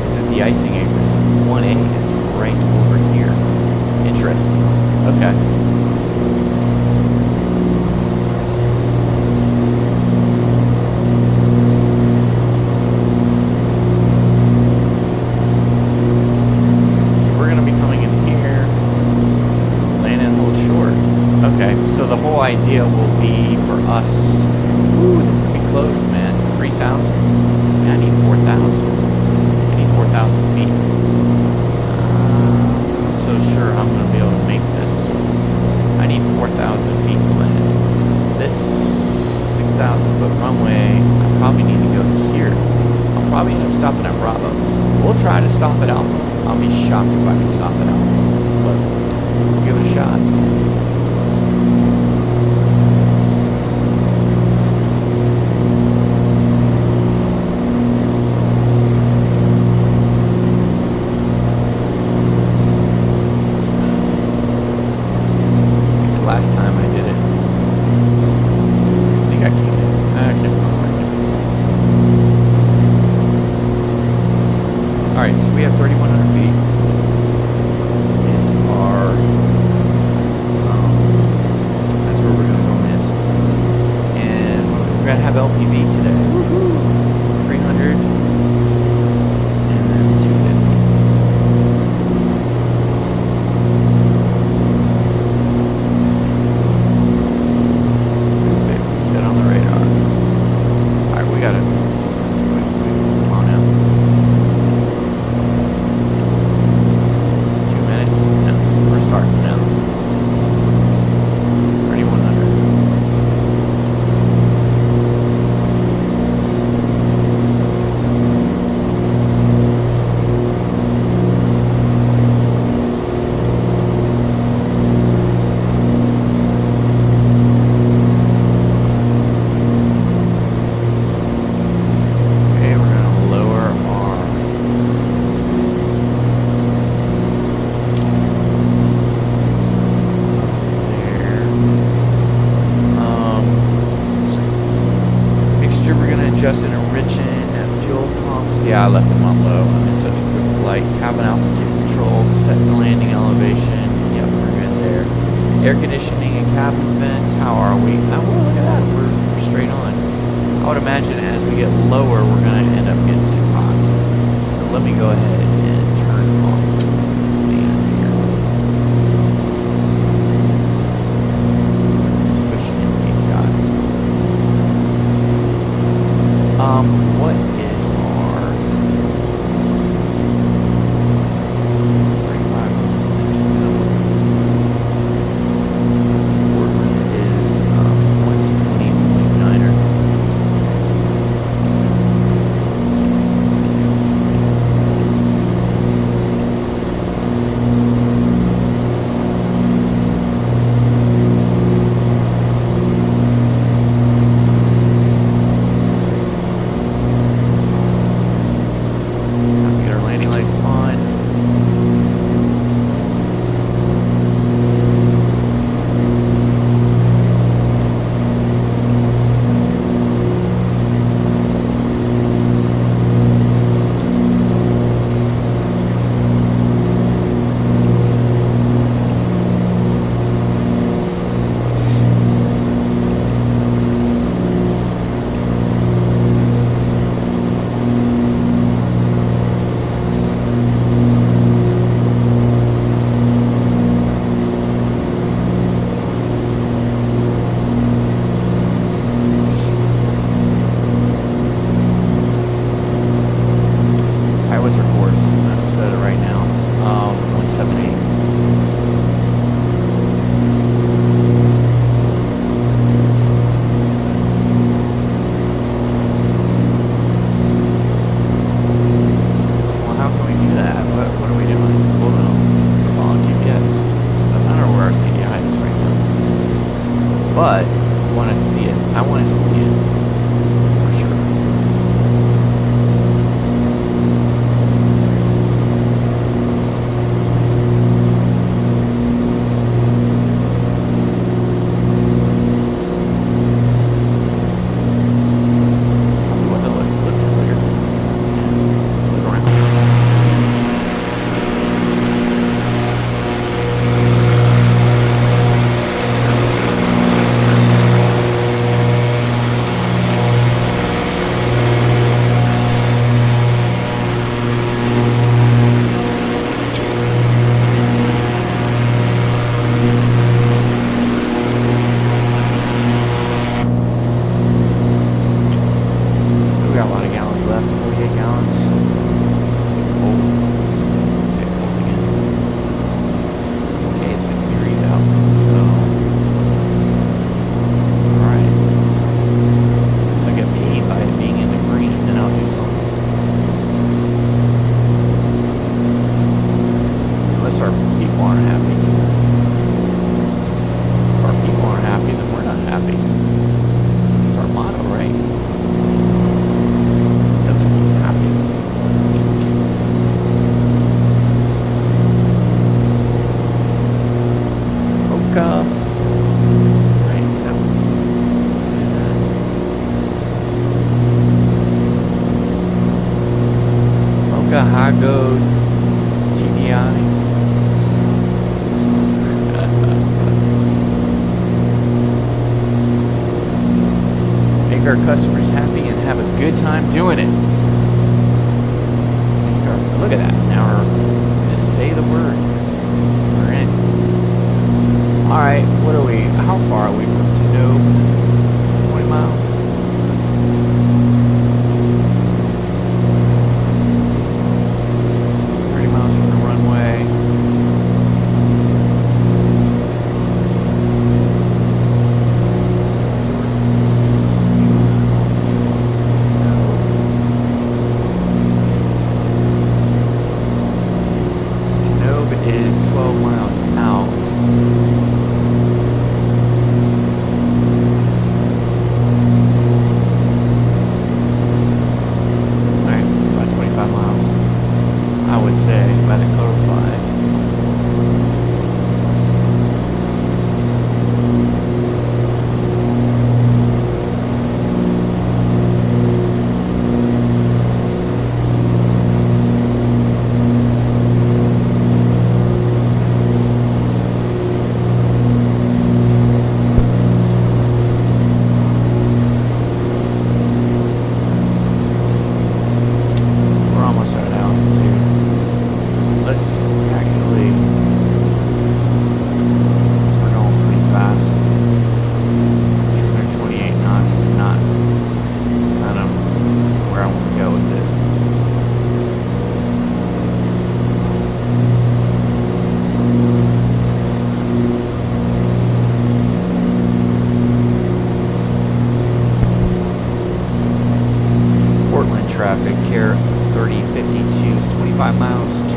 Is it the icing acres? 1A is right over here. Interesting. Okay. So the whole idea will be for us. Ooh, this is gonna be close, man. 3,000. Man, I need 4,000. I need 4,000 feet. Not so sure I'm gonna be able to make this. I need 4,000 feet to land. This 6,000 foot runway, I probably need to go here. I'll probably end up stopping at Bravo. We'll try to stop at Alpha. I'll be shocked if I can stop at Alpha, but we'll give it a shot. Yeah, I left them on low. I'm in such a quick flight. Cabin altitude control, set the landing elevation. Yep, we're good there. Air conditioning and cabin vents. How are we? Oh, well, look at that. We're straight on. I would imagine as we get lower, we're going to end up getting too hot. So let me go ahead and turn off this fan here. Pushing in these guys. What is our 35 is 120.9er.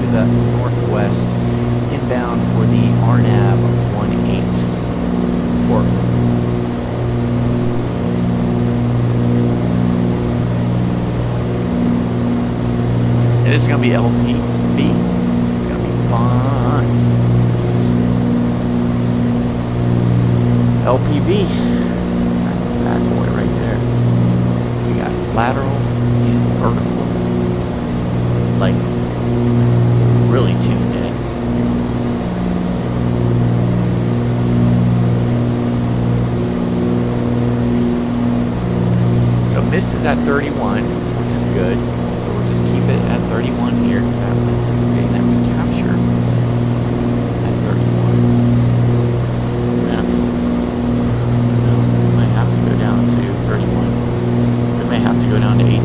to the northwest, inbound for the RNAV 18 Portland. And this is going to be LPV. This is going to be fun. LPV. That's the bad boy right there. We got lateral and vertical. Like, really tuned in. So mist is at 31, which is good. So we'll just keep it at 31 here. I'm anticipating that we capture at 31. Yeah. No, we might have to go down to 31. We may have to go down to 18.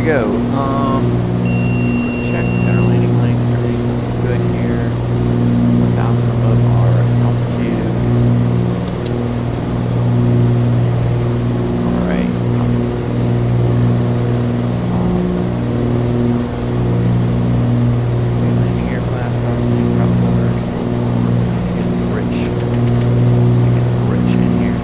Go. Check our landing lights. Everything's looking good here. 1,000 above our altitude. All right. Landing aircraft, crossing propellers. Get some rich. Get some rich in here.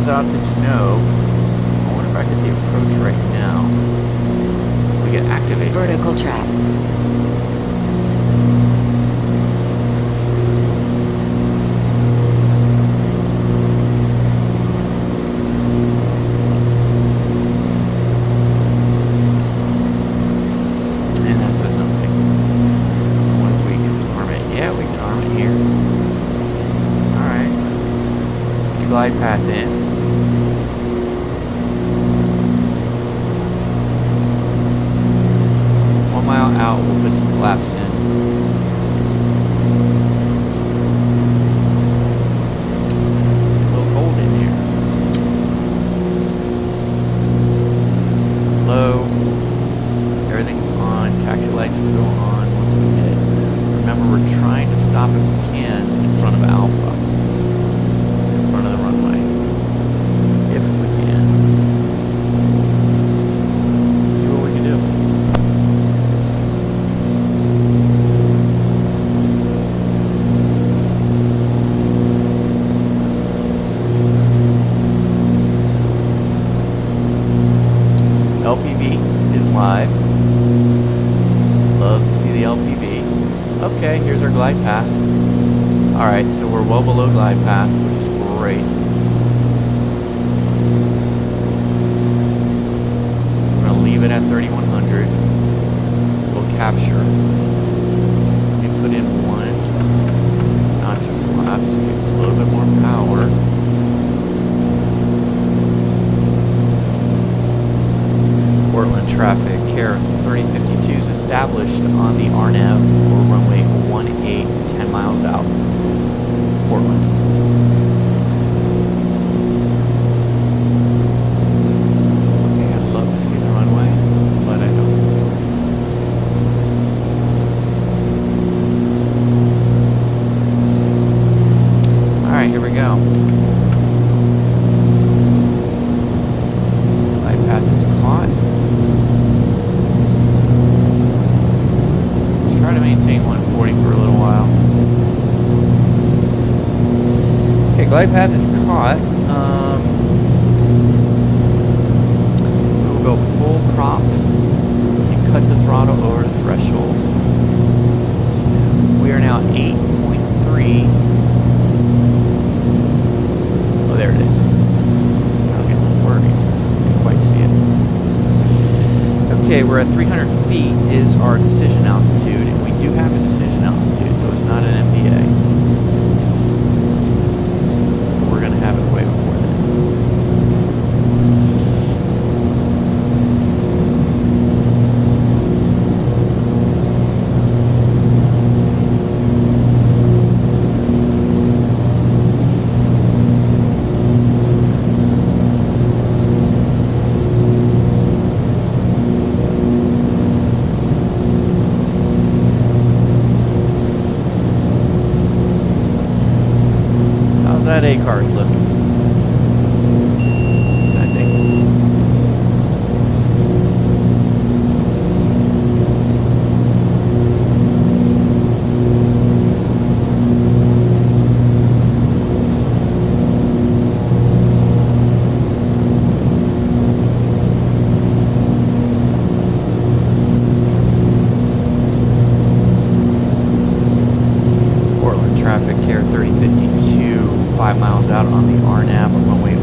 Out that you know. I wonder if I get the approach right now. We can activate vertical track. And that does nothing. I wonder if we can arm it. Yeah, we can arm it here. Alright. Glide path in. 1 mile out, we'll put some flaps in. It's a little cold in here. Low. Everything's on. Taxi lights will go on once we hit. Remember, we're trying to stop if we can in front of Alpha. In front of the runway. If we can. See what we can do. LPV is live. Love to see the LPV. Okay, here's our glide path. Alright, so we're well below glide path, which is great. We're going to leave it at 3,100. We'll capture. We put in 1 notch of flaps, gives us a little bit more power. Portland traffic, Care 3052 is established on the RNAV for runway 18, 10 miles out. Portland. Okay, I'd love to see the runway, but I don't. Alright, here we go. glide path is caught. We'll go full prop and cut the throttle over the threshold. We are now 8.3. Oh, there it is. Okay, working. Can't quite see it. Okay, we're at 300 feet is our decision altitude, and we do have a decision altitude, so it's not an MDA. But we're going to have it way before that. That A car's looking. Sending. Portland traffic here 3052. 5 miles out on the RNAV on runway 18.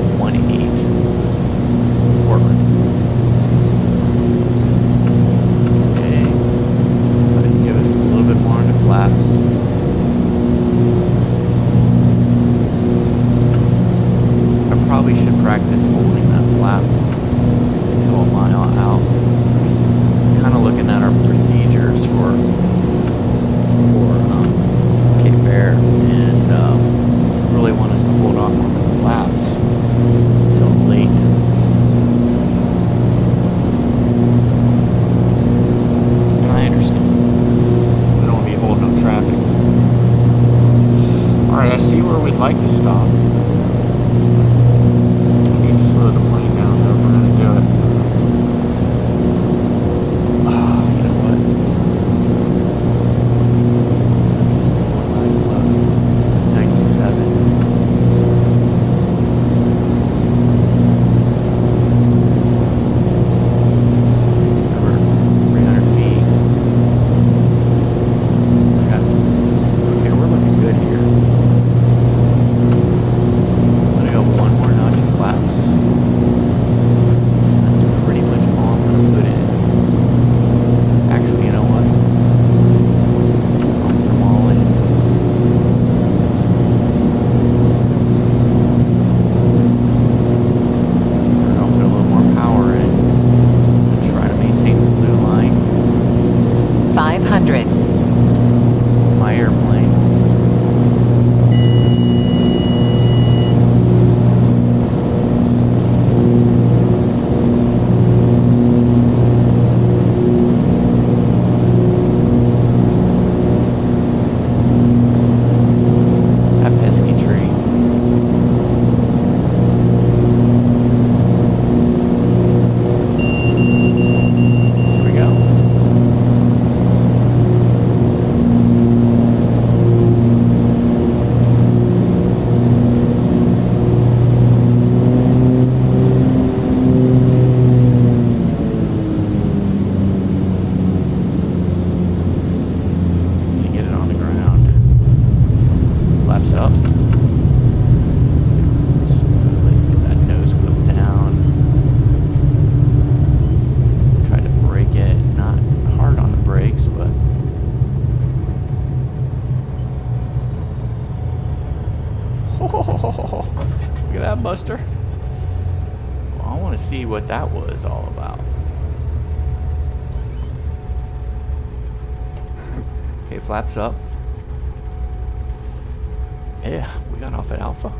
Portland. Okay. So go ahead and give us a little bit more on the flaps. I probably should practice holding that flap until a mile out. Kind of looking at our procedures for Cape Air, and really want us to hold on to the flaps until late. And I understand. I don't want to be holding up traffic. Alright, I see where we'd like to stop. We need to slow the plane down though if we're going to do it. You know what? Just do one last load. 97. Buster. Well, I want to see what that was all about. Okay, flaps up. Yeah, we got off at Alpha.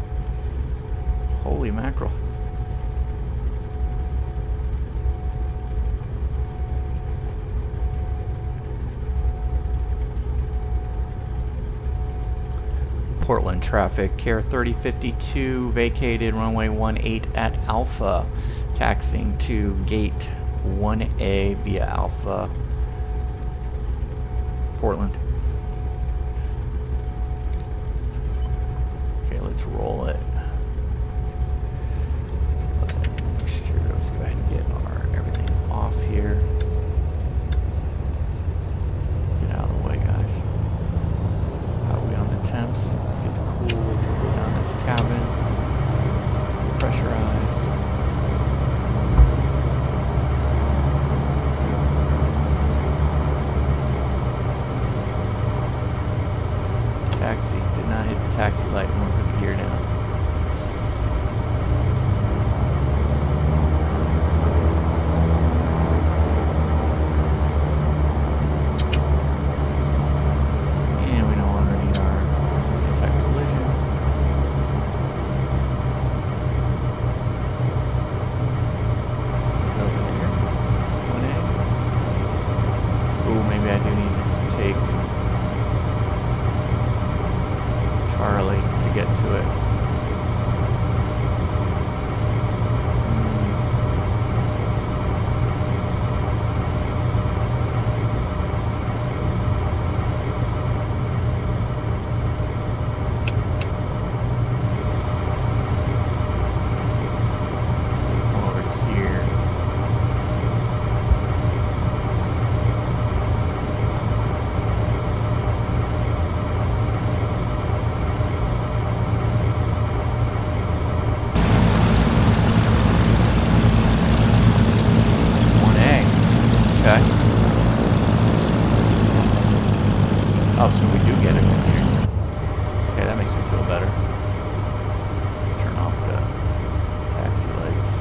Holy mackerel. Portland traffic, Care 3052 vacated runway 18 at Alpha, taxiing to gate 1A via Alpha, Portland. Okay, let's roll it. Let's go ahead and get our everything off here. Let's get out of the way, guys. How are we on the temps? Let's get the cool. Let's go down this cabin. Pressurize. Taxi. Did not hit the taxi light when we put the gear down. And we no longer need our anti-collision. It's over there. 1A. Ooh, maybe I do need this to take Charlie to get to it. So let's come over here. Okay. Oh, so we do get it from here. Okay, that makes me feel better. Let's turn off the taxi lights.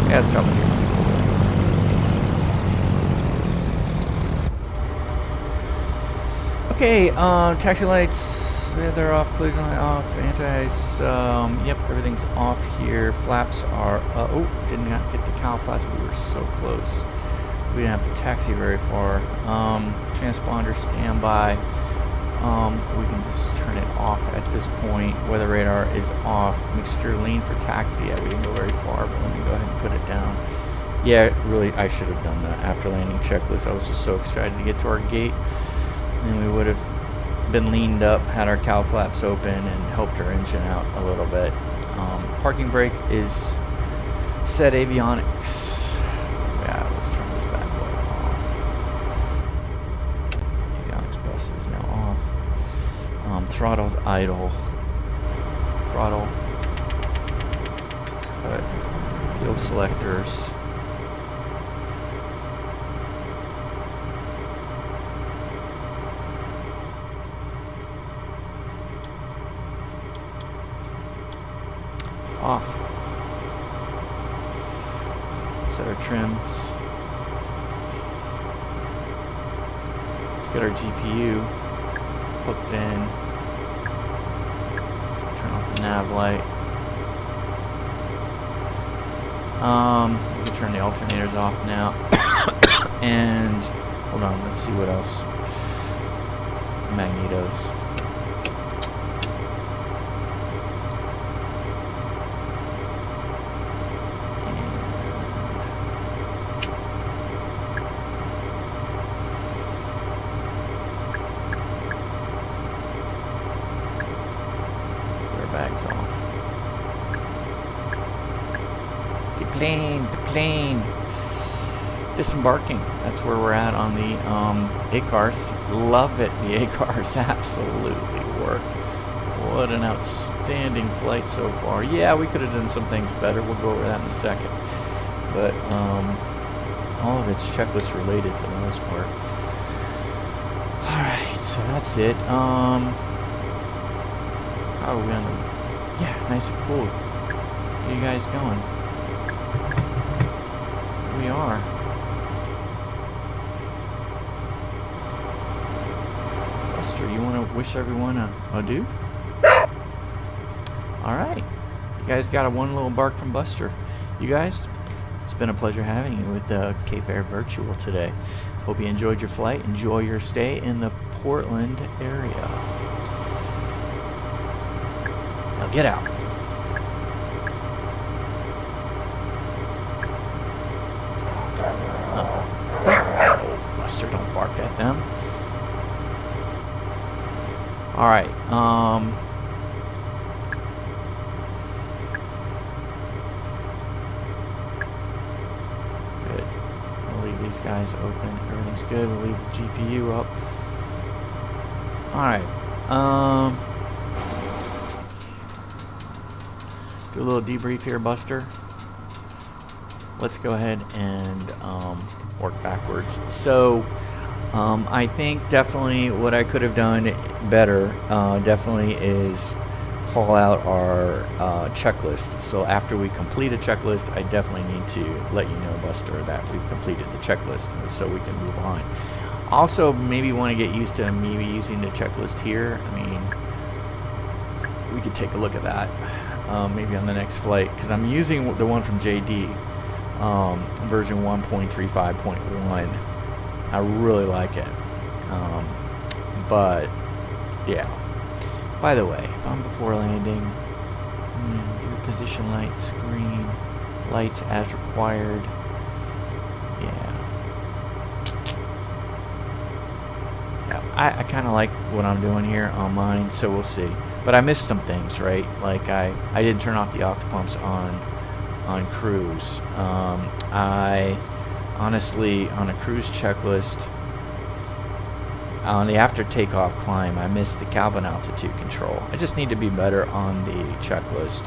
Yeah, stop here. Okay, taxi lights, yeah, they're off, collision light off, anti-ice, yep, everything's off here. Flaps are, oh, did not hit the cowl flaps, we were so close. We didn't have to taxi very far. Transponder standby. We can just turn it off at this point. Weather radar is off. Mixture lean for taxi. Yeah, we didn't go very far, but let me go ahead and put it down. Yeah, really, I should have done that after landing checklist. I was just so excited to get to our gate, and we would have been leaned up, had our cowl flaps open, and helped our engine out a little bit. Parking brake is set avionics. Yeah, let's turn this bad boy off. Avionics bus is now off. Throttle's idle. Throttle. Cut. Fuel selectors. Off. Set our trims. Let's get our GPU hooked in. Let's turn off the nav light. We can turn the alternators off now. And hold on, let's see what else. Magnetos. Bags off. Deplane. Disembarking. That's where we're at on the ACARS. Love it. The ACARS absolutely work. What an outstanding flight so far. Yeah, we could have done some things better. We'll go over that in a second. But all of it's checklist related for the most part. Alright, so that's it. How are we on the... Yeah, nice and cool. Where are you guys going? We are. Buster, you want to wish everyone a adieu? Alright. You guys got a one little bark from Buster. You guys, it's been a pleasure having you with Cape Air Virtual today. Hope you enjoyed your flight. Enjoy your stay in the Portland area. Now get out. Oh, Buster, don't bark at them. Alright, good. We'll leave these guys open. Everything's good. We'll leave the GPU up. Alright, do a little debrief here, Buster. Let's go ahead and work backwards. So, I think definitely what I could have done better definitely is call out our checklist. So after we complete a checklist, I definitely need to let you know, Buster, that we've completed the checklist so we can move on. Also, maybe want to get used to maybe using the checklist here. I mean, we could take a look at that maybe on the next flight, because I'm using the one from JD, version 1.35.1. I really like it, but yeah. By the way, if I'm before landing, your position lights green, lights as required. Yeah, I kind of like what I'm doing here on mine, so we'll see. But I missed some things, right? Like I didn't turn off the octopumps on cruise. I honestly, on a cruise checklist, on the after takeoff climb, I missed the cabin altitude control. I just need to be better on the checklist.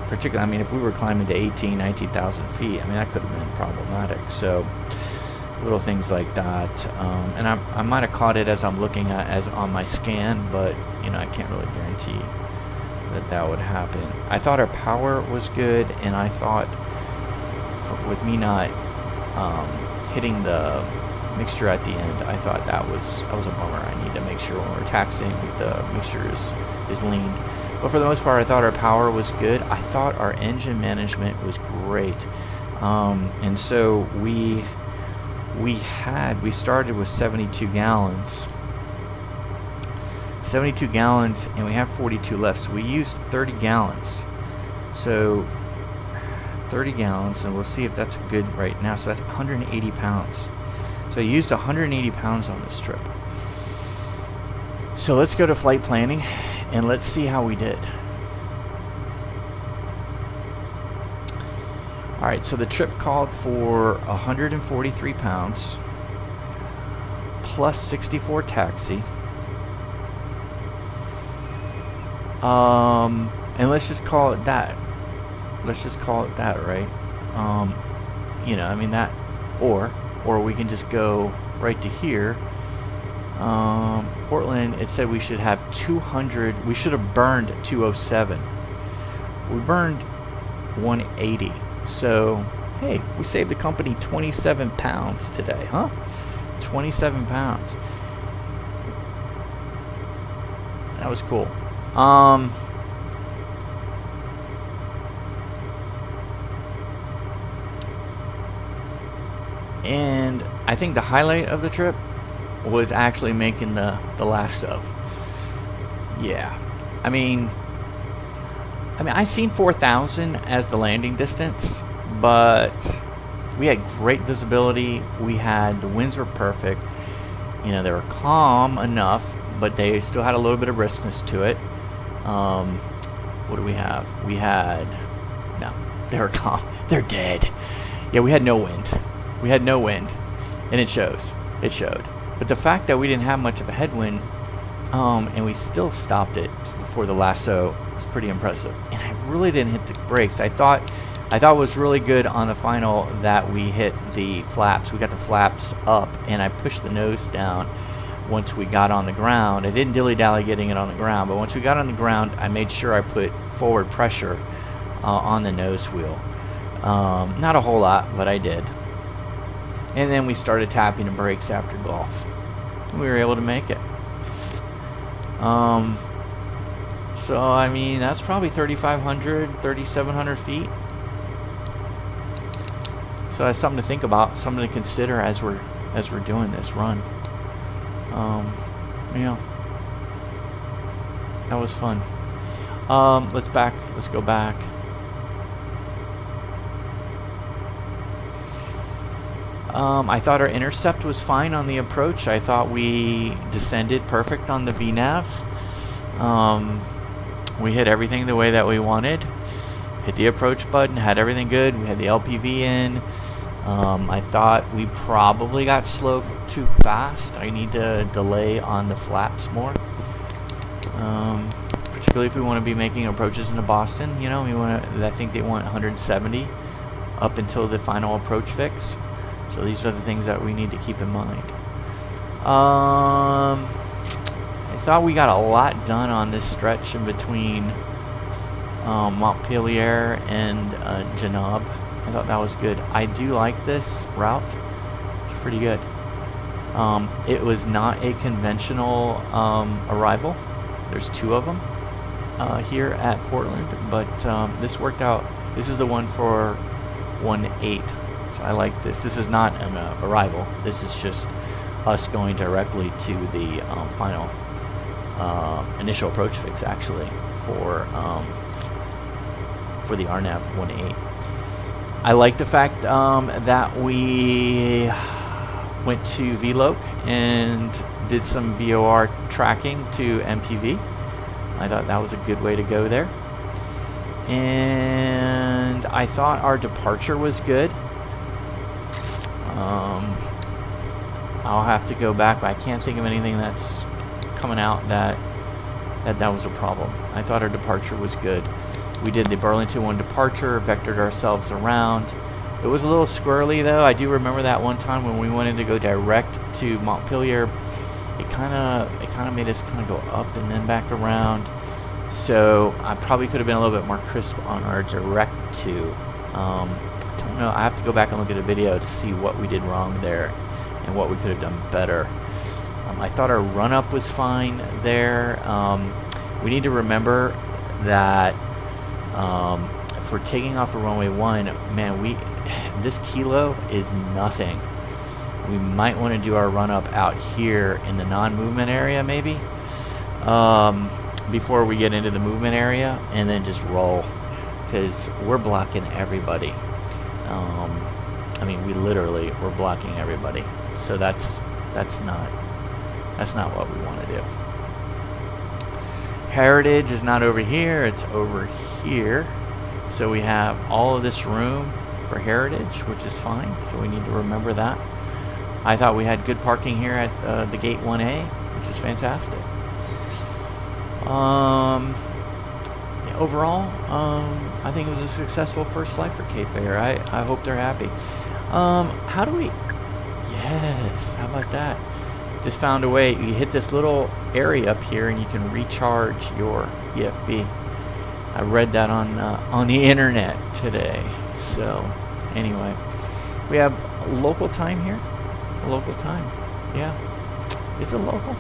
Particularly, I mean, if we were climbing to 18, 19,000 feet, I mean, that could have been problematic. So, little things like that. And I might have caught it as I'm looking at as on my scan, but you know, I can't really guarantee that would happen. I thought our power was good, and I thought with me not hitting the mixture at the end, I thought that was a bummer. I need to make sure when we're taxiing the mixture is lean. But for the most part, I thought our power was good. I thought our engine management was great. And so we started with 72 gallons. 72 gallons, and we have 42 left. So we used 30 gallons. So 30 gallons, and we'll see if that's good right now. So that's 180 pounds. So I used 180 pounds on this trip. So let's go to flight planning, and let's see how we did. Alright, so the trip called for 143 pounds, plus 64 taxi. And let's just call it that. Let's just call it that, right? You know, I mean that, or we can just go right to here. Portland, it said we should have 200, we should have burned 207. We burned 180. So, hey, we saved the company 27 pounds today, huh? 27 pounds. That was cool. And I think the highlight of the trip was actually making the LAHSO. Yeah. I mean, I seen 4,000 as the landing distance, but we had great visibility. The winds were perfect. You know, they were calm enough, but they still had a little bit of briskness to it. What do we have? No, they were calm. They're dead. Yeah, we had no wind. We had no wind, and it shows. It showed. But the fact that we didn't have much of a headwind, and we still stopped it before the LAHSO was pretty impressive. And I really didn't hit the brakes. I thought it was really good on the final that we hit the flaps. We got the flaps up, and I pushed the nose down once we got on the ground. I didn't dilly-dally getting it on the ground, but once we got on the ground, I made sure I put forward pressure on the nose wheel. Not a whole lot, but I did. And then we started tapping the brakes after golf. We were able to make it. So I mean, that's probably 3,500, 3,700 feet. So that's something to think about, something to consider as we're doing this run. Yeah, that was fun. Let's go back. I thought our intercept was fine on the approach. I thought we descended perfect on the VNAV. We hit everything the way that we wanted. Hit the approach button, had everything good. We had the LPV in. I thought we probably got slowed too fast. I need to delay on the flaps more. Particularly if we want to be making approaches into Boston. You know, I think they want 170 up until the final approach fix. So these are the things that we need to keep in mind. I thought we got a lot done on this stretch in between Montpellier and JANOB. I thought that was good. I do like this route. It's pretty good. It was not a conventional arrival. There's 2 of them here at Portland, but this worked out. This is the one for 1.8. So I like this. This is not an arrival. This is just us going directly to the final initial approach fix, actually, for the RNAV 1.8. I like the fact that we went to VLOC and did some VOR tracking to MPV. I thought that was a good way to go there. And I thought our departure was good. I'll have to go back, but I can't think of anything that's coming out that was a problem. I thought our departure was good. We did the Burlington 1 departure, vectored ourselves around. It was a little squirrely though. I do remember that one time when we wanted to go direct to Montpellier. It kind of made us kind of go up and then back around. So I probably could have been a little bit more crisp on our direct to. I don't know. I have to go back and look at a video to see what we did wrong there and what we could have done better. I thought our run-up was fine there. We need to remember that if we're taking off a runway 1, man, this kilo is nothing. We might want to do our run-up out here in the non-movement area, maybe, before we get into the movement area, and then just roll, because we're blocking everybody. I mean, we're blocking everybody. So that's not what we want to do. Heritage is not over here, it's over here. So we have all of this room for Heritage, which is fine. So we need to remember that. I thought we had good parking here at the gate 1A, which is fantastic. Yeah, overall, I think it was a successful first flight for Cape Air. I hope they're happy. How do we... Yes, how about that? Just found a way. You hit this little area up here and you can recharge your EFB. I read that on the internet today. So anyway, we have local time here. Local time. Yeah. Is it local?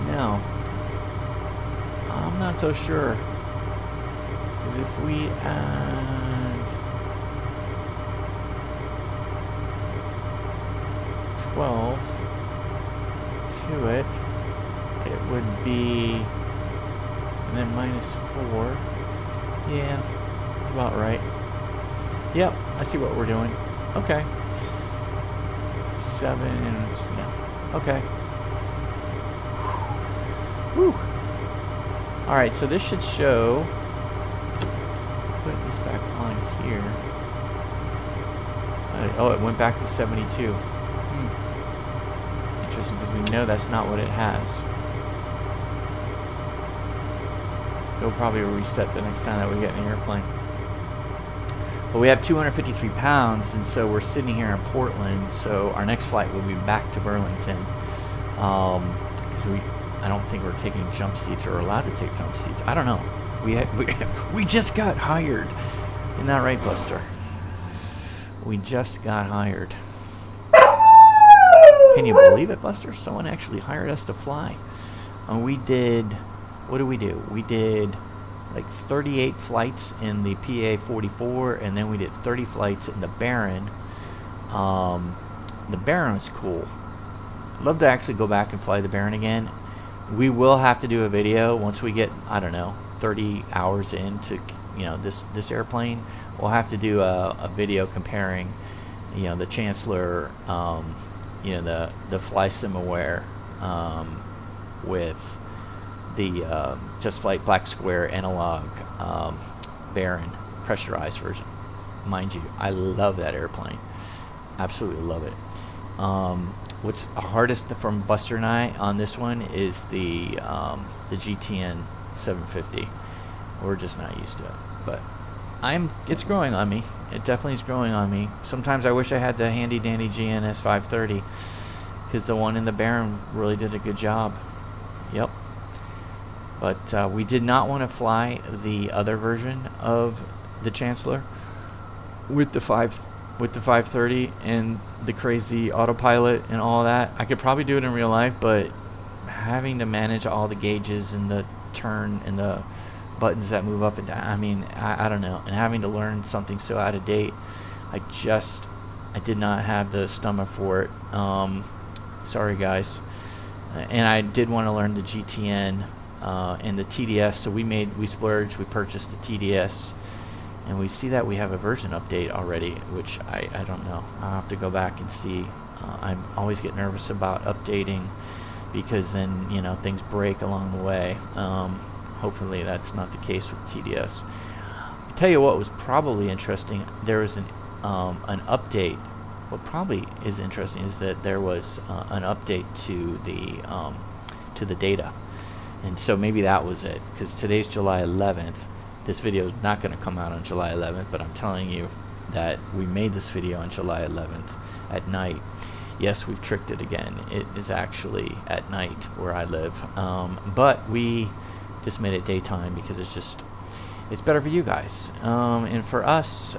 No. I'm not so sure. Because if we add 12 to it, it would be, and then minus 4. Yeah, that's about right. Yep, I see what we're doing. Okay. 7, yeah, okay. Whew. Alright, so this should show, put this back on here. Oh, it went back to 72. Interesting, because we know that's not what it has. It'll probably reset the next time that we get in the airplane. But we have 253 pounds, and so we're sitting here in Portland, so our next flight will be back to Burlington. Because I don't think we're taking jump seats or allowed to take jump seats. I don't know. We just got hired. Isn't that right, Buster? We just got hired. Can you believe it, Buster? Someone actually hired us to fly. And we did, what did we do? We did like 38 flights in the PA-44, and then we did 30 flights in the Baron. The Baron was cool. I'd love to actually go back and fly the Baron again. We will have to do a video once we get, I don't know, 30 hours into, you know, this airplane. We'll have to do a video comparing, you know, the Chancellor, you know, the Flysimware with the Just Flight Black Square analog Baron pressurized version. Mind you, I love that airplane. Absolutely love it. What's hardest from Buster and I on this one is the GTN 750. We're just not used to it, but it's growing on me. It definitely is growing on me. Sometimes I wish I had the handy dandy GNS 530, because the one in the Baron really did a good job. Yep. But we did not want to fly the other version of the Chancellor with the 530 and the crazy autopilot and all that. I could probably do it in real life, but having to manage all the gauges and the turn and the buttons that move up and down, I mean, I don't know. And having to learn something so out of date, I did not have the stomach for it. Sorry guys. And I did want to learn the GTN and the TDS, so we splurged, we purchased the TDS. And we see that we have a version update already, which I don't know. I'll have to go back and see. I always get nervous about updating, because then, you know, things break along the way. Hopefully that's not the case with TDS. I'll tell you what was probably interesting. There was an update. What probably is interesting is that there was an update to the data, and so maybe that was it. Because today's July 11th. This video is not going to come out on July 11th, but I'm telling you that we made this video on July 11th at night. Yes, we've tricked it again. It is actually at night where I live, but we just made it daytime because it's better for you guys, and for us,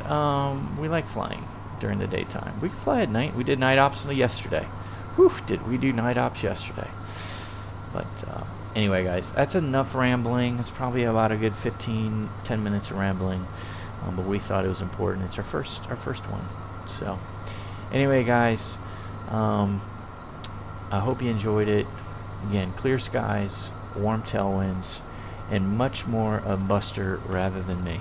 we like flying during the daytime. We can fly at night. We did night ops yesterday. Whew, did we do night ops yesterday? But anyway, guys, that's enough rambling. It's probably about a good 10 minutes of rambling, but we thought it was important. It's our first one. So anyway, guys, I hope you enjoyed it. Again, clear skies, warm tailwinds, and much more of Buster rather than me.